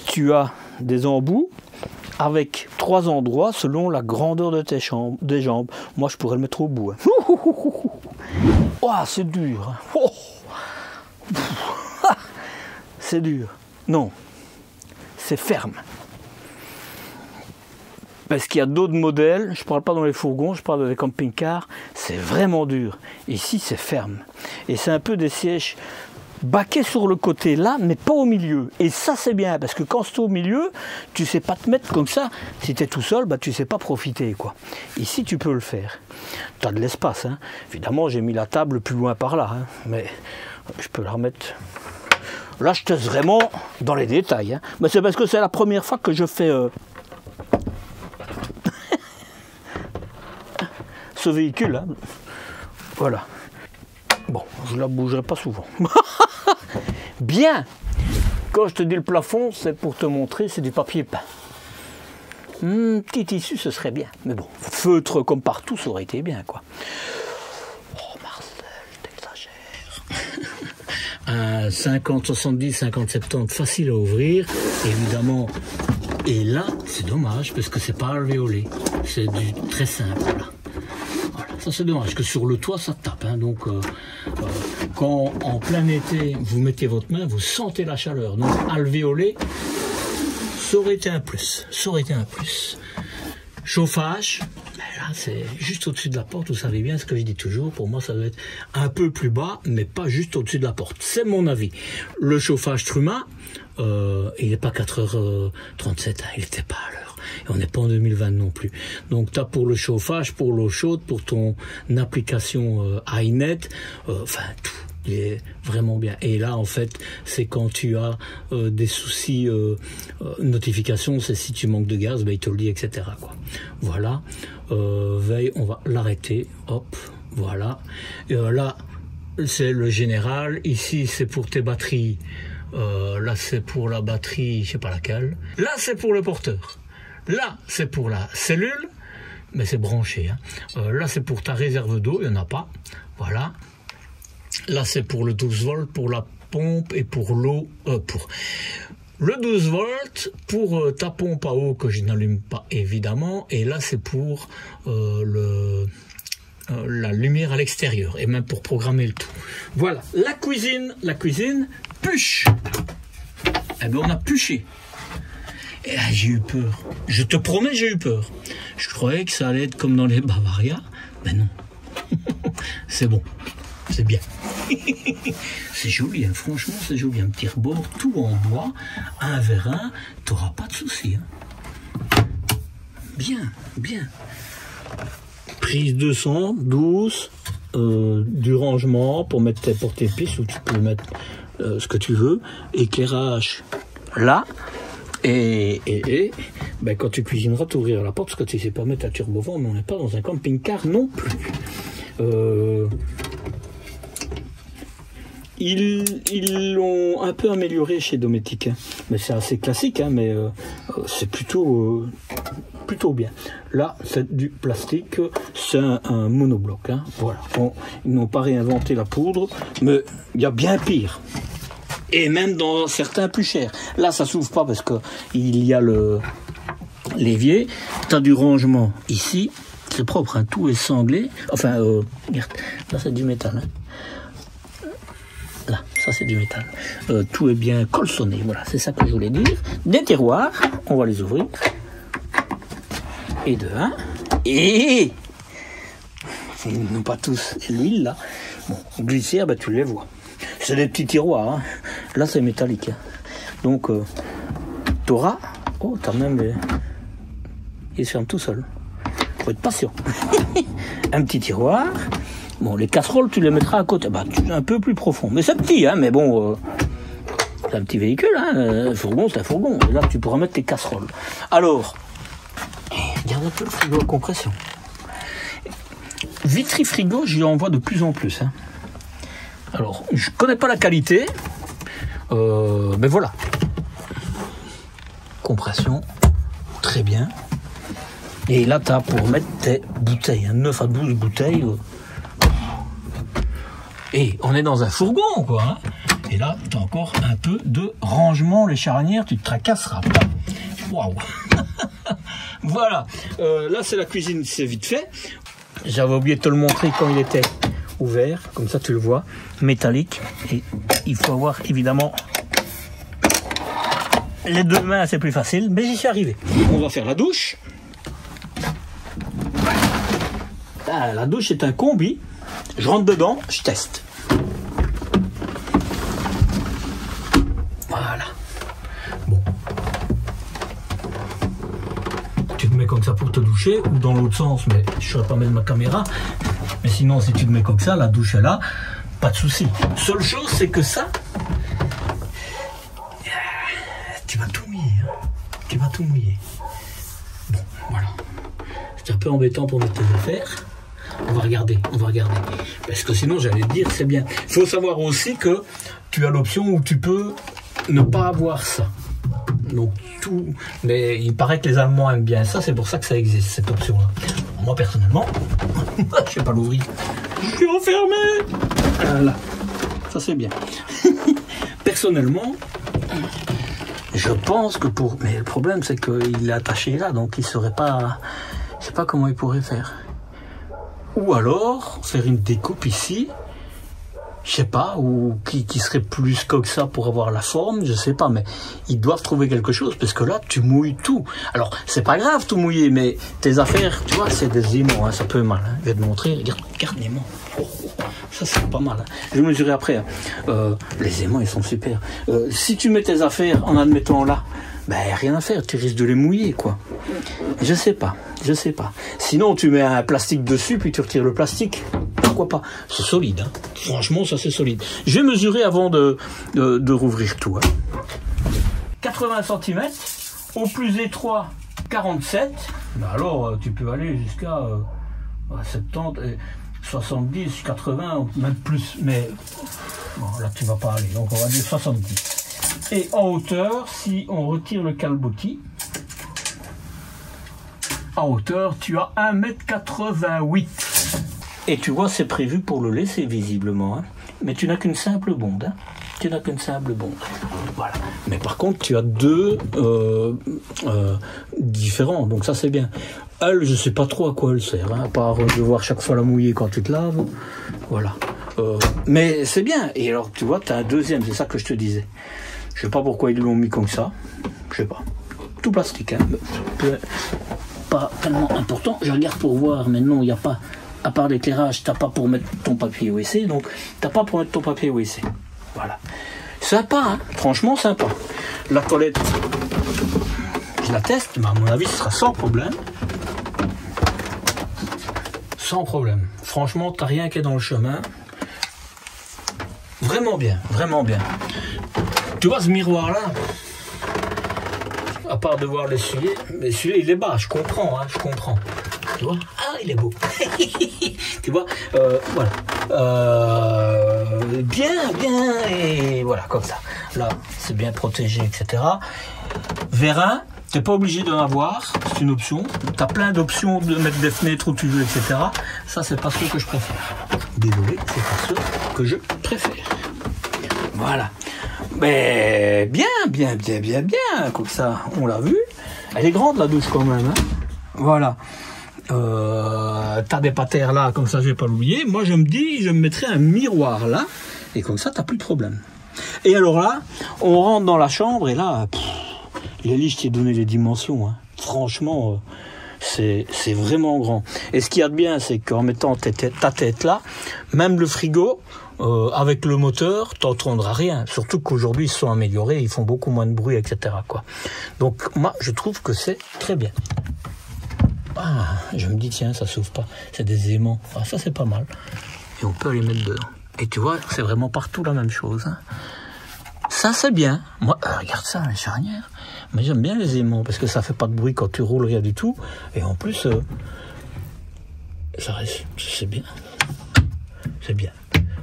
tu as des embouts avec 3 endroits selon la grandeur de tes jambes. Moi, je pourrais le mettre au bout. Hein. Oh, c'est dur. Oh. C'est dur. Non, c'est ferme. Parce qu'il y a d'autres modèles, je ne parle pas dans les fourgons, je parle des camping-cars, c'est vraiment dur. Ici, c'est ferme. Et c'est un peu des sièges baqués sur le côté là, mais pas au milieu. Et ça, c'est bien, parce que quand c'est au milieu, tu ne sais pas te mettre comme ça. Si tu es tout seul, bah, tu ne sais pas profiter, quoi. Ici, tu peux le faire. Tu as de l'espace. Hein. Évidemment, j'ai mis la table plus loin par là, hein, mais je peux la remettre... Là, je teste vraiment dans les détails. Hein. Mais c'est parce que c'est la première fois que je fais ce véhicule. Hein. Voilà. Bon, je ne la bougerai pas souvent. Bien. Quand je te dis le plafond, c'est pour te montrer, c'est du papier peint. Petit tissu, ce serait bien. Mais bon, feutre comme partout, ça aurait été bien, quoi. Oh, Marcel, t'exagères. Un 50, 70, 50, 70, facile à ouvrir, évidemment. Et là, c'est dommage, parce que c'est pas alvéolé. C'est du très simple, là. Voilà, ça c'est dommage, que sur le toit, ça tape. Hein, donc, quand en plein été, vous mettez votre main, vous sentez la chaleur. Donc, alvéolé, ça aurait été un plus. Ça aurait été un plus. Chauffage, ben là c'est juste au-dessus de la porte, vous savez bien ce que je dis toujours, pour moi ça doit être un peu plus bas, mais pas juste au-dessus de la porte, c'est mon avis. Le chauffage Truma, il n'est pas 4h37, hein, il n'était pas à l'heure, et on n'est pas en 2020 non plus. Donc tu as pour le chauffage, pour l'eau chaude, pour ton application iNet, enfin tout. Il est vraiment bien. Et là, en fait, c'est quand tu as des soucis notification, c'est si tu manques de gaz, ben, il te le dit, etc. Quoi. Voilà. Veille, on va l'arrêter. Hop, voilà. Là, c'est le général. Ici, c'est pour tes batteries. Là, c'est pour la batterie, je sais pas laquelle. Là, c'est pour le porteur. Là, c'est pour la cellule, mais c'est branché. Hein. Là, c'est pour ta réserve d'eau, il n'y en a pas. Voilà. Là, c'est pour le 12 volts, pour la pompe et pour l'eau. Pour le 12 volts, pour ta pompe à eau que je n'allume pas, évidemment. Et là, c'est pour la lumière à l'extérieur. Et même pour programmer le tout. Voilà. La cuisine, puche. Eh bien, on a puché. Et là, j'ai eu peur. Je te promets, j'ai eu peur. Je croyais que ça allait être comme dans les Bavaria. Mais non. C'est bon. C'est bien. C'est joli, hein. Franchement, c'est joli. Un petit rebord, tout en bois, un vérin. T'auras pas de soucis. Hein. Bien, bien. Prise de sang, douce. Du rangement pour mettre tes porte-épices, où tu peux mettre ce que tu veux. Éclairage là. Et ben, quand tu cuisineras, tu ouvriras la porte, parce que tu sais pas mettre un turbovent, mais on n'est pas dans un camping-car non plus. Ils l'ont un peu amélioré chez Dometic, hein. Mais c'est assez classique, hein, mais c'est plutôt bien. Là, c'est du plastique, c'est un monobloc, hein. Voilà. Bon, ils n'ont pas réinventé la poudre, mais il y a bien pire. Et même dans certains plus chers. Là, ça s'ouvre pas parce que il y a l'évier. Tu as du rangement ici. C'est propre, hein, tout est sanglé. Enfin, regarde, là c'est du métal. Hein. Là, ça c'est du métal. Tout est bien colsonné. Voilà, c'est ça que je voulais dire. Des tiroirs, on va les ouvrir. Et de un. Et non pas tous. Et l'huile là. Bon, glissière, ben, tu les vois. C'est des petits tiroirs, hein. Là c'est métallique, hein. Donc t'auras, oh t'as même il se ferme tout seul, faut être patient. Un petit tiroir. Bon, les casseroles tu les mettras à côté, bah un peu plus profond, mais c'est petit, hein, mais bon c'est un petit véhicule, hein. Fourgon c'est un fourgon, et là tu pourras mettre tes casseroles. Alors regarde un peu le frigo à compression. Vitry frigo, j'y en vois de plus en plus, hein. Alors, je connais pas la qualité, mais voilà. Compression, très bien. Et là, tu as pour mettre tes bouteilles, hein, 9 à 12 bouteilles. Et on est dans un fourgon, quoi. Hein. Et là, tu as encore un peu de rangement, les charnières, tu te tracasseras pas. Waouh. Voilà. Là, c'est la cuisine, c'est vite fait. J'avais oublié de te le montrer quand il était ouvert, comme ça tu le vois, métallique, et il faut avoir évidemment les deux mains, c'est plus facile, mais j'y suis arrivé. On va faire la douche. Ah, la douche est un combi, je rentre dedans, je teste. Voilà. Bon. Tu te mets comme ça pour te doucher, ou dans l'autre sens, mais je ne saurais pas mettre ma caméra. Mais sinon, si tu te mets comme ça, la douche est là, pas de souci. Seule chose, c'est que ça, tu vas tout mouiller. Hein. Tu vas tout mouiller. Bon, voilà. C'est un peu embêtant pour mettre tes affaires. On va regarder. Parce que sinon, j'allais te dire, c'est bien. Il faut savoir aussi que tu as l'option où tu peux ne pas avoir ça. Donc tout, mais il paraît que les Allemands aiment bien ça, c'est pour ça que ça existe, cette option-là. Moi, personnellement, je sais pas l'ouvrir. Je suis enfermé. Là, ça c'est bien. Personnellement, je pense que pour... Mais le problème, c'est qu'il est attaché là, donc il serait pas... Je sais pas comment il pourrait faire. Ou alors, faire une découpe ici, je sais pas, ou qui serait plus que ça pour avoir la forme, je sais pas, mais ils doivent trouver quelque chose, parce que là, tu mouilles tout. Alors, c'est pas grave tout mouiller, mais tes affaires, tu vois, c'est des aimants, hein, ça peut mal. Hein. Je vais te montrer, regarde l'aimant. Oh, ça, c'est pas mal. Hein. Je vais mesurer après. Hein. Les aimants, ils sont super. Si tu mets tes affaires en admettant là, ben, rien à faire, tu risques de les mouiller, quoi. Je sais pas. Sinon, tu mets un plastique dessus, puis tu retires le plastique. Pourquoi pas? C'est solide, hein. Franchement, ça c'est solide. Je vais mesurer avant de rouvrir tout. Hein. 80 cm, au plus étroit 47. Ben alors, tu peux aller jusqu'à 70, 70, 80, même plus. Mais bon, là, tu vas pas aller. Donc, on va dire 70. Et en hauteur, si on retire le calbotis, en hauteur, tu as 1,88 m. Et tu vois, c'est prévu pour le laisser visiblement. Hein. Mais tu n'as qu'une simple bonde. Hein. Tu n'as qu'une simple bonde. Voilà. Mais par contre, tu as deux différents. Donc ça, c'est bien. Elle, je ne sais pas trop à quoi elle sert. Hein, à part devoir chaque fois la mouiller quand tu te laves. Voilà. Mais c'est bien. Et alors, tu vois, tu as un deuxième. C'est ça que je te disais. Je ne sais pas pourquoi ils l'ont mis comme ça. Je ne sais pas. tout plastique, hein. Pas tellement important. Je regarde pour voir, mais non, il n'y a pas, à part l'éclairage, tu n'as pas pour mettre ton papier WC, donc tu n'as pas pour mettre ton papier WC. Voilà. Sympa, hein, franchement sympa. La toilette, je la teste, mais à mon avis, ce sera sans problème. Sans problème. Franchement, tu n'as rien qui est dans le chemin. Vraiment bien, vraiment bien. Tu vois ce miroir-là, à part devoir l'essuyer, mais celui-là il est bas, je comprends, hein, je comprends. Tu vois? Ah, il est beau. Tu vois, voilà. Bien, et voilà, comme ça. Là, c'est bien protégé, etc. Vérin, t'es pas obligé d'en avoir, c'est une option. Tu as plein d'options de mettre des fenêtres où tu veux, etc. Ça, c'est pas ce que je préfère. Désolé, c'est pas ce que je préfère. Voilà. Mais bien, comme ça, on l'a vu. Elle est grande la douche quand même, hein. Voilà. T'as des patères là, comme ça je vais pas l'oublier. Moi je me dis, je me mettrai un miroir là, et comme ça t'as plus de problème. Et alors là, on rentre dans la chambre et là, Lélie, je t'ai donné les dimensions, hein. Franchement, c'est vraiment grand. Et ce qu'il y a de bien, c'est qu'en mettant ta tête là, même le frigo, avec le moteur, t'entendras rien. Surtout qu'aujourd'hui ils se sont améliorés, ils font beaucoup moins de bruit, etc., quoi. Donc moi je trouve que c'est très bien. Ah, je me dis tiens, ça s'ouvre pas, c'est des aimants. Ah, ça c'est pas mal. Et on peut les mettre dedans. Et tu vois, c'est vraiment partout la même chose, hein. Ça c'est bien. Moi, regarde ça, les charnières. Mais j'aime bien les aimants parce que ça fait pas de bruit quand tu roules, rien du tout. Et en plus, ça reste, c'est bien. C'est bien.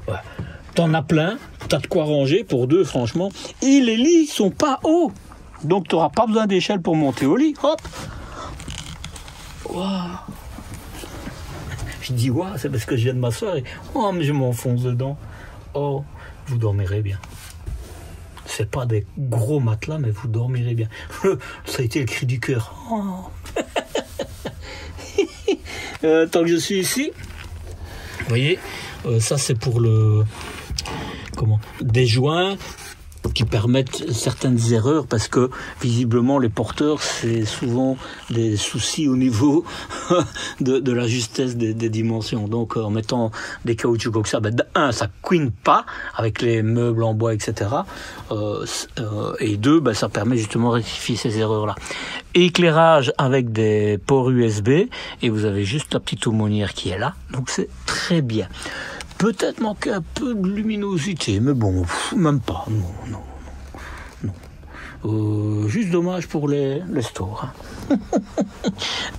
Ouais. T'en as plein, t'as de quoi ranger pour deux, franchement. Et les lits sont pas hauts. Donc t'auras pas besoin d'échelle pour monter au lit. Hop. Wow. Je dis waouh, c'est parce que je viens de m'asseoir et oh, mais je m'enfonce dedans. Oh, vous dormirez bien. C'est pas des gros matelas, mais vous dormirez bien. Ça a été le cri du cœur. Oh. Tant que je suis ici, vous voyez, ça c'est pour le des joints qui permettent certaines erreurs parce que visiblement les porteurs c'est souvent des soucis au niveau de la justesse des dimensions. Donc en mettant des caoutchoucs comme ça, ça couine pas avec les meubles en bois, etc. Et deux, ça permet justement de rectifier ces erreurs là. Éclairage avec des ports USB et vous avez juste la petite aumônière qui est là, donc c'est très bien. Peut-être manquer un peu de luminosité, mais bon, même pas, non. Juste dommage pour les stores.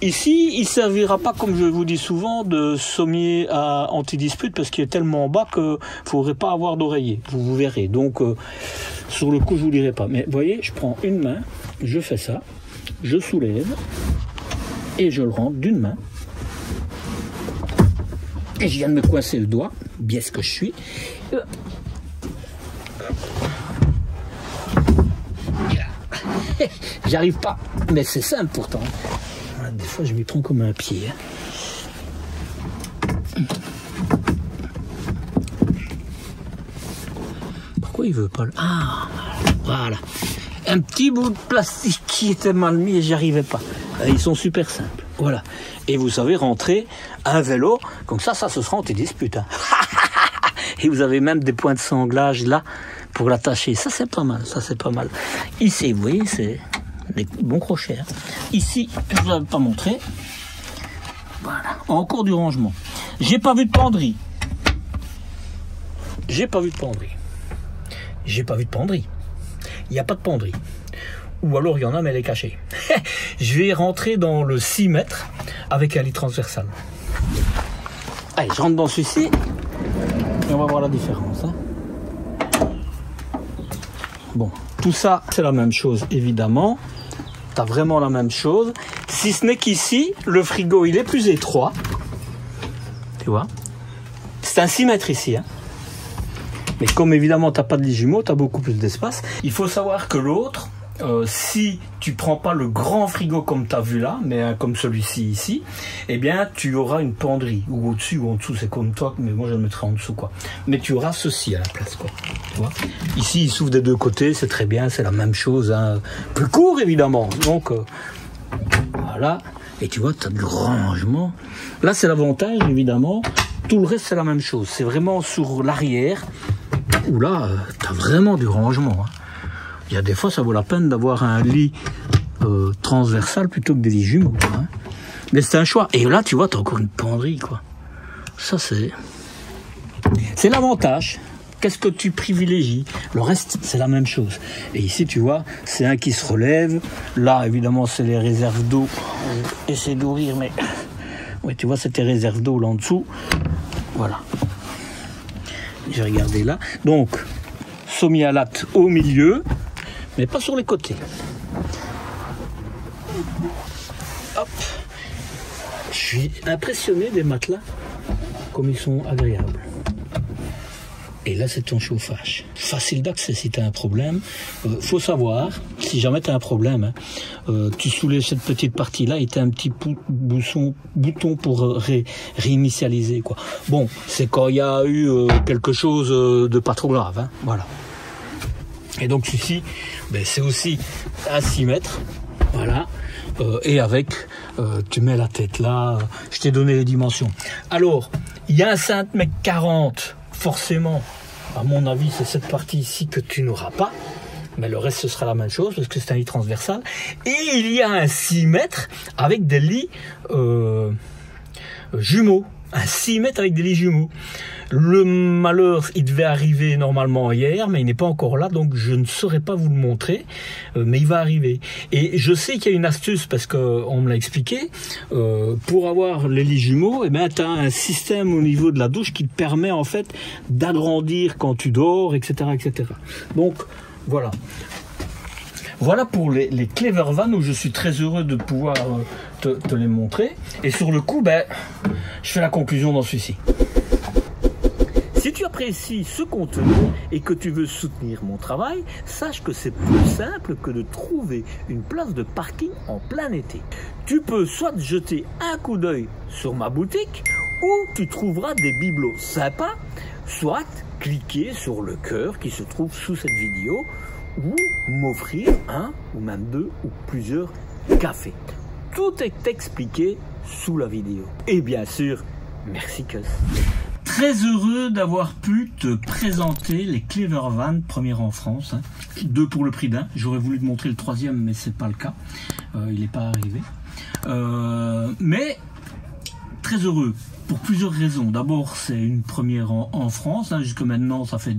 Ici, il ne servira pas, comme je vous dis souvent, de sommier à antidispute parce qu'il est tellement bas qu'il ne faudrait pas avoir d'oreiller. Vous verrez. Donc, sur le coup, je ne vous dirai pas. Mais vous voyez, je prends une main, je fais ça, je soulève et je le rentre d'une main. Et je viens de me coincer le doigt, bien ce que je suis. J'arrive pas, mais c'est simple pourtant. Des fois, je m'y prends comme un pied. Pourquoi il veut pas le... Ah, voilà. Un petit bout de plastique qui était mal mis et j'y arrivais pas. Ils sont super simples. Voilà. Et vous savez rentrer un vélo, comme ça se sera anti-dispute. Hein. Et vous avez même des points de sanglage là pour l'attacher. Ça c'est pas mal, Ici, vous voyez, c'est des bons crochets. Hein. Ici, je vous l'avais pas montré. Voilà, en cours du rangement. J'ai pas vu de penderie. Il n'y a pas de penderie. Ou alors il y en a, mais elle est cachée. Je vais rentrer dans le 6 mètres avec un lit transversal. Allez, je rentre dans celui-ci et on va voir la différence. Hein. Bon, tout ça, c'est la même chose, évidemment. Tu as vraiment la même chose. Si ce n'est qu'ici, le frigo, il est plus étroit. Tu vois? C'est un 6 mètres ici. Hein. Mais comme évidemment, tu n'as pas de lit jumeau, tu as beaucoup plus d'espace. Il faut savoir que l'autre, si tu prends pas le grand frigo comme tu as vu là, mais comme celui-ci ici, eh bien tu auras une penderie, ou au-dessus ou en dessous, c'est comme toi, mais moi je le mettrai en dessous quoi. Mais tu auras ceci à la place quoi. Tu vois, ici il s'ouvre des deux côtés, c'est très bien, c'est la même chose, hein. Plus court évidemment, donc voilà, et tu vois, tu as du rangement. Là c'est l'avantage évidemment, tout le reste c'est la même chose, c'est vraiment sur l'arrière, où là tu as vraiment du rangement, hein. Il y a des fois, ça vaut la peine d'avoir un lit transversal plutôt que des lits jumeaux. Hein. Mais c'est un choix. Et là, tu vois, tu as encore une penderie, quoi. Ça, c'est l'avantage. Qu'est-ce que tu privilégies? Le reste, c'est la même chose. Et ici, tu vois, c'est un qui se relève. Là, évidemment, c'est les réserves d'eau. Essaye d'ouvrir, mais... Oui, tu vois, c'était réserves d'eau là en dessous. Voilà. J'ai regardé là. Donc, somialate au milieu. Mais pas sur les côtés. Hop. Je suis impressionné des matelas, comme ils sont agréables. Et là, c'est ton chauffage. Facile d'accès si tu as un problème. Faut savoir, si jamais tu as un problème, hein, tu soulèves cette petite partie-là et tu as un petit bouton pour réinitialiser, quoi. Bon, c'est quand il y a eu quelque chose de pas trop grave. Hein, voilà. Et donc ceci, ben, c'est aussi à 6 mètres, voilà, et avec, tu mets la tête là, je t'ai donné les dimensions. Alors, il y a un 5,40 m, forcément, à mon avis, c'est cette partie ici que tu n'auras pas, mais le reste ce sera la même chose, parce que c'est un lit transversal, et il y a un 6 mètres avec des lits jumeaux, un 6 mètres avec des lits jumeaux. Le malheur, il devait arriver normalement hier, mais il n'est pas encore là, donc je ne saurais pas vous le montrer, mais il va arriver. Et je sais qu'il y a une astuce, parce qu'on me l'a expliqué, pour avoir les lits jumeaux, eh ben, tu as un système au niveau de la douche qui te permet en fait d'agrandir quand tu dors, etc., etc. Donc, voilà. Voilà pour les Clever Van, où je suis très heureux de pouvoir te les montrer. Et sur le coup, ben, je fais la conclusion dans celui-ci. Si tu apprécies ce contenu et que tu veux soutenir mon travail, sache que c'est plus simple que de trouver une place de parking en plein été. Tu peux soit jeter un coup d'œil sur ma boutique, où tu trouveras des bibelots sympas, soit cliquer sur le cœur qui se trouve sous cette vidéo, ou m'offrir un ou même 2 ou plusieurs cafés. Tout est expliqué sous la vidéo. Et bien sûr, merci Cus. Très heureux d'avoir pu te présenter les Clever Van, première en France, hein. 2 pour le prix d'un. J'aurais voulu te montrer le 3e, mais c'est pas le cas. Il n'est pas arrivé. Mais très heureux pour plusieurs raisons. D'abord, c'est une première en France. Hein. Jusque maintenant, ça fait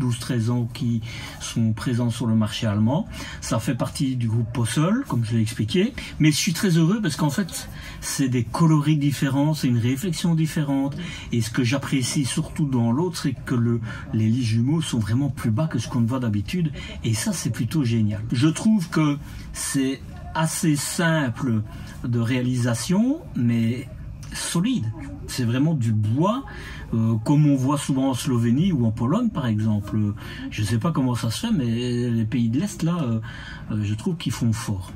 12-13 ans qui sont présents sur le marché allemand. Ça fait partie du groupe Possel, comme je l'ai expliqué. Mais je suis très heureux parce qu'en fait, c'est des coloris différents, c'est une réflexion différente. Et ce que j'apprécie surtout dans l'autre, c'est que les lits jumeaux sont vraiment plus bas que ce qu'on voit d'habitude. Et ça, c'est plutôt génial. Je trouve que c'est assez simple de réalisation, mais solide. C'est vraiment du bois, comme on voit souvent en Slovénie ou en Pologne par exemple. Je ne sais pas comment ça se fait, mais les pays de l'Est là, je trouve qu'ils font fort.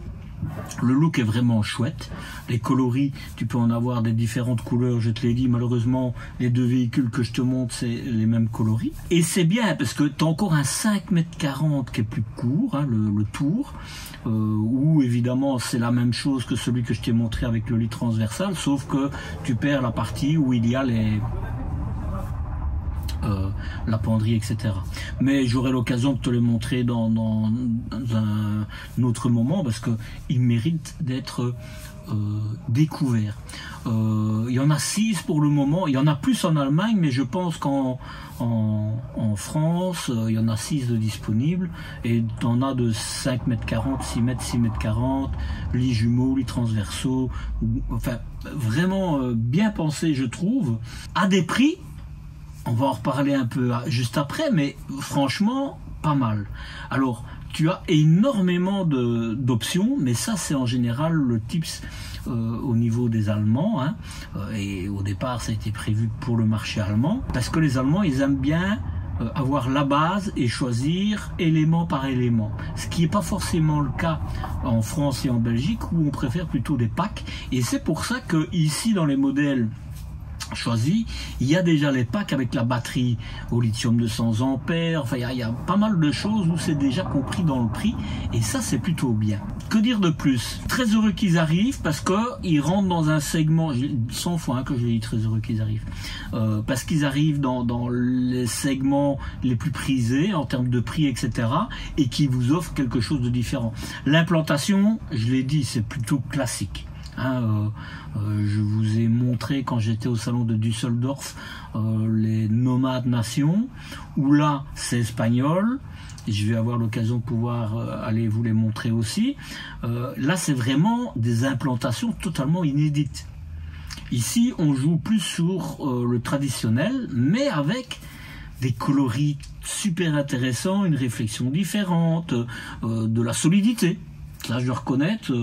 Le look est vraiment chouette. Les coloris, tu peux en avoir des différentes couleurs, je te l'ai dit. Malheureusement, les 2 véhicules que je te montre, c'est les mêmes coloris. Et c'est bien parce que tu as encore un 5,40 m qui est plus court, hein, le tour, où évidemment c'est la même chose que celui que je t'ai montré avec le lit transversal, sauf que tu perds la partie où il y a la penderie, etc. Mais j'aurai l'occasion de te les montrer dans un autre moment parce qu'ils méritent d'être découverts. Il y en a 6 pour le moment. Il y en a plus en Allemagne, mais je pense qu'en France, il y en a 6 de disponibles. Et tu en as de 5,40 m, 6 m, 6,40 m, lits jumeaux, lits transversaux. Enfin, vraiment bien pensé, je trouve, à des prix. On va en reparler un peu juste après, mais franchement, pas mal. Alors, tu as énormément d'options, mais ça, c'est en général le tips au niveau des Allemands. Hein. Et au départ, ça a été prévu pour le marché allemand, parce que les Allemands, ils aiment bien avoir la base et choisir élément par élément. Ce qui n'est pas forcément le cas en France et en Belgique, où on préfère plutôt des packs. Et c'est pour ça que ici, dans les modèles choisi, il y a déjà les packs avec la batterie au lithium de 100 ampères, enfin il y a pas mal de choses où c'est déjà compris dans le prix et ça c'est plutôt bien. Que dire de plus? Très heureux qu'ils arrivent parce qu'ils rentrent dans un segment, 100 fois que je dis très heureux qu'ils arrivent, parce qu'ils arrivent dans les segments les plus prisés en termes de prix etc. et qui vous offrent quelque chose de différent. L'implantation, je l'ai dit, c'est plutôt classique. Je vous ai montré quand j'étais au salon de Düsseldorf les Nomades Nations, où là c'est espagnol, et je vais avoir l'occasion de pouvoir aller vous les montrer aussi. Là c'est vraiment des implantations totalement inédites. Ici on joue plus sur le traditionnel, mais avec des coloris super intéressants, une réflexion différente, de la solidité. Là je dois reconnaître.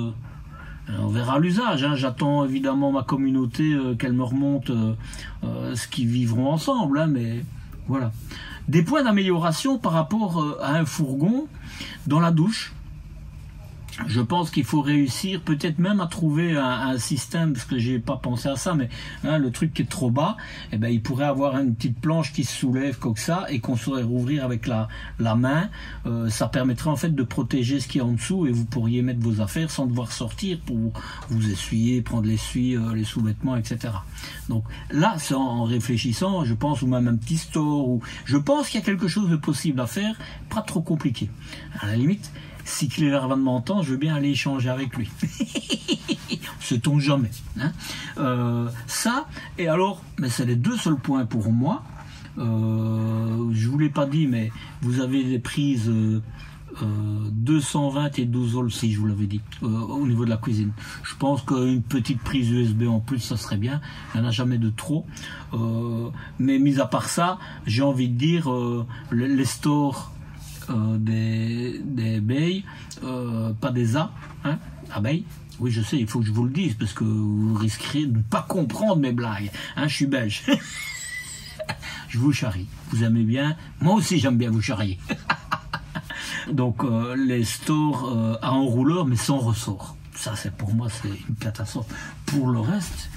On verra l'usage, hein. J'attends évidemment ma communauté qu'elle me remonte ce qu'ils vivront ensemble, hein, mais voilà. Des points d'amélioration par rapport à un fourgon dans la douche. Je pense qu'il faut réussir peut-être même à trouver un système, parce que j'ai pas pensé à ça, mais hein, le truc qui est trop bas, eh ben, il pourrait avoir une petite planche qui se soulève comme ça et qu'on saurait rouvrir avec la main. Ça permettrait en fait de protéger ce qui est en dessous et vous pourriez mettre vos affaires sans devoir sortir pour vous essuyer, prendre l'essuie, les sous-vêtements, etc. Donc là, c'est en réfléchissant, je pense, ou même un petit store, ou je pense qu'il y a quelque chose de possible à faire, pas trop compliqué. À la limite, si Clever Van m'entend, je veux bien aller échanger avec lui. Sait-on jamais. Hein, ça, et alors, mais c'est les deux seuls points pour moi. Je vous l'ai pas dit, mais vous avez des prises 220 et 12 volts, si je vous l'avais dit, au niveau de la cuisine. Je pense qu'une petite prise USB en plus, ça serait bien. Il n'y en a jamais de trop. Mais mis à part ça, j'ai envie de dire, les stores des abeilles, pas des abeilles. Oui, je sais, il faut que je vous le dise parce que vous risquerez de ne pas comprendre mes blagues. Hein, je suis belge. Je vous charrie. Vous aimez bien? Moi aussi, j'aime bien vous charrier. Donc, les stores à enrouleur, mais sans ressort. Ça, c'est pour moi, c'est une catastrophe. Pour le reste,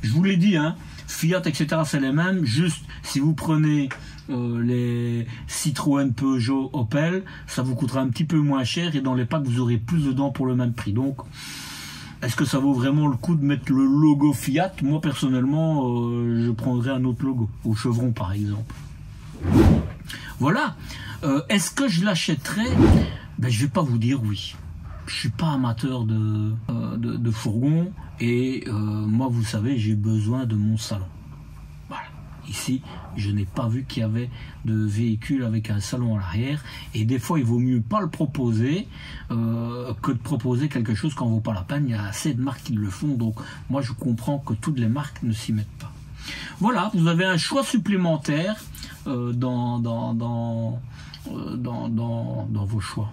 je vous l'ai dit, hein, Fiat, etc., c'est les mêmes. Juste, si vous prenez les Citroën, Peugeot, Opel, ça vous coûtera un petit peu moins cher et dans les packs vous aurez plus dedans pour le même prix. Donc est-ce que ça vaut vraiment le coup de mettre le logo Fiat? Moi personnellement je prendrais un autre logo, au chevron par exemple. Voilà. Est-ce que je l'achèterais? Ben, je vais pas vous dire oui. Je suis pas amateur de fourgon et moi vous savez j'ai besoin de mon salon. Voilà. Ici, je n'ai pas vu qu'il y avait de véhicule avec un salon à l'arrière. Et des fois, il vaut mieux pas le proposer que de proposer quelque chose qui n'en vaut pas la peine. Il y a assez de marques qui le font. Donc, moi, je comprends que toutes les marques ne s'y mettent pas. Voilà, vous avez un choix supplémentaire dans vos choix.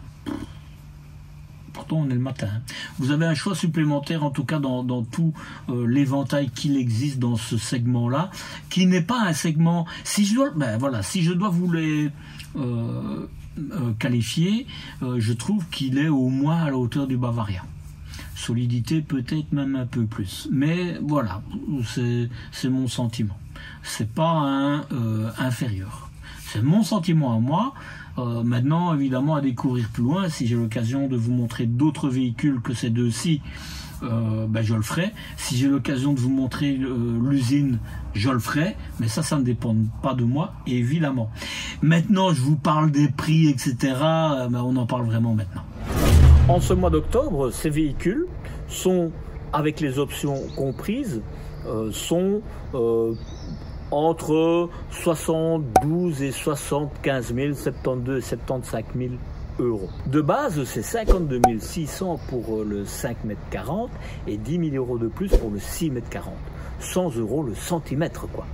Pourtant on est le matin. Vous avez un choix supplémentaire en tout cas dans tout l'éventail qu'il existe dans ce segment-là, qui n'est pas un segment. Si je dois vous les qualifier, je trouve qu'il est au moins à la hauteur du Bavaria. Solidité peut-être même un peu plus. Mais voilà, c'est mon sentiment. C'est pas un inférieur. C'est mon sentiment à moi. Maintenant, évidemment, à découvrir plus loin, si j'ai l'occasion de vous montrer d'autres véhicules que ces deux-ci, ben, je le ferai. Si j'ai l'occasion de vous montrer l'usine, je le ferai. Mais ça ne dépend pas de moi, évidemment. Maintenant, je vous parle des prix, etc. Ben, on en parle vraiment maintenant. En ce mois d'octobre, ces véhicules sont, avec les options comprises, sont entre 72 et 75 000, 72 et 75 000 euros. De base, c'est 52 600 pour le 5 m 40 et 10 000 euros de plus pour le 6 m 40. 100 euros le centimètre, quoi.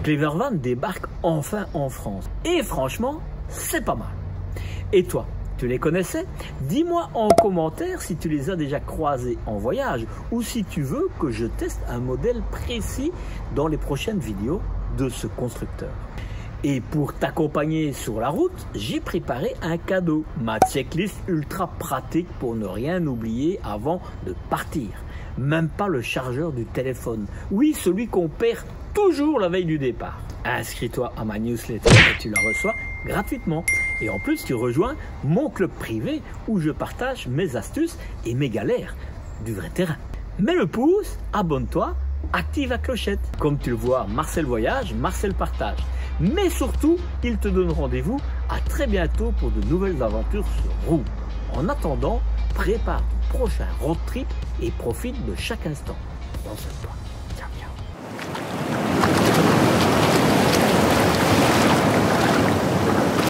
Clever Van débarque enfin en France. Et franchement, c'est pas mal. Et toi, tu les connaissais? Dis-moi en commentaire si tu les as déjà croisés en voyage ou si tu veux que je teste un modèle précis dans les prochaines vidéos de ce constructeur. Et pour t'accompagner sur la route, j'ai préparé un cadeau, ma checklist ultra pratique pour ne rien oublier avant de partir. Même pas le chargeur du téléphone, oui, celui qu'on perd toujours la veille du départ. Inscris-toi à ma newsletter et tu la reçois gratuitement. Et en plus, tu rejoins mon club privé où je partage mes astuces et mes galères du vrai terrain. Mets le pouce, abonne-toi, active la clochette. Comme tu le vois, Marcel voyage, Marcel partage. Mais surtout, il te donne rendez-vous à très bientôt pour de nouvelles aventures sur roue. En attendant, prépare ton prochain road trip et profite de chaque instant. Pense à toi.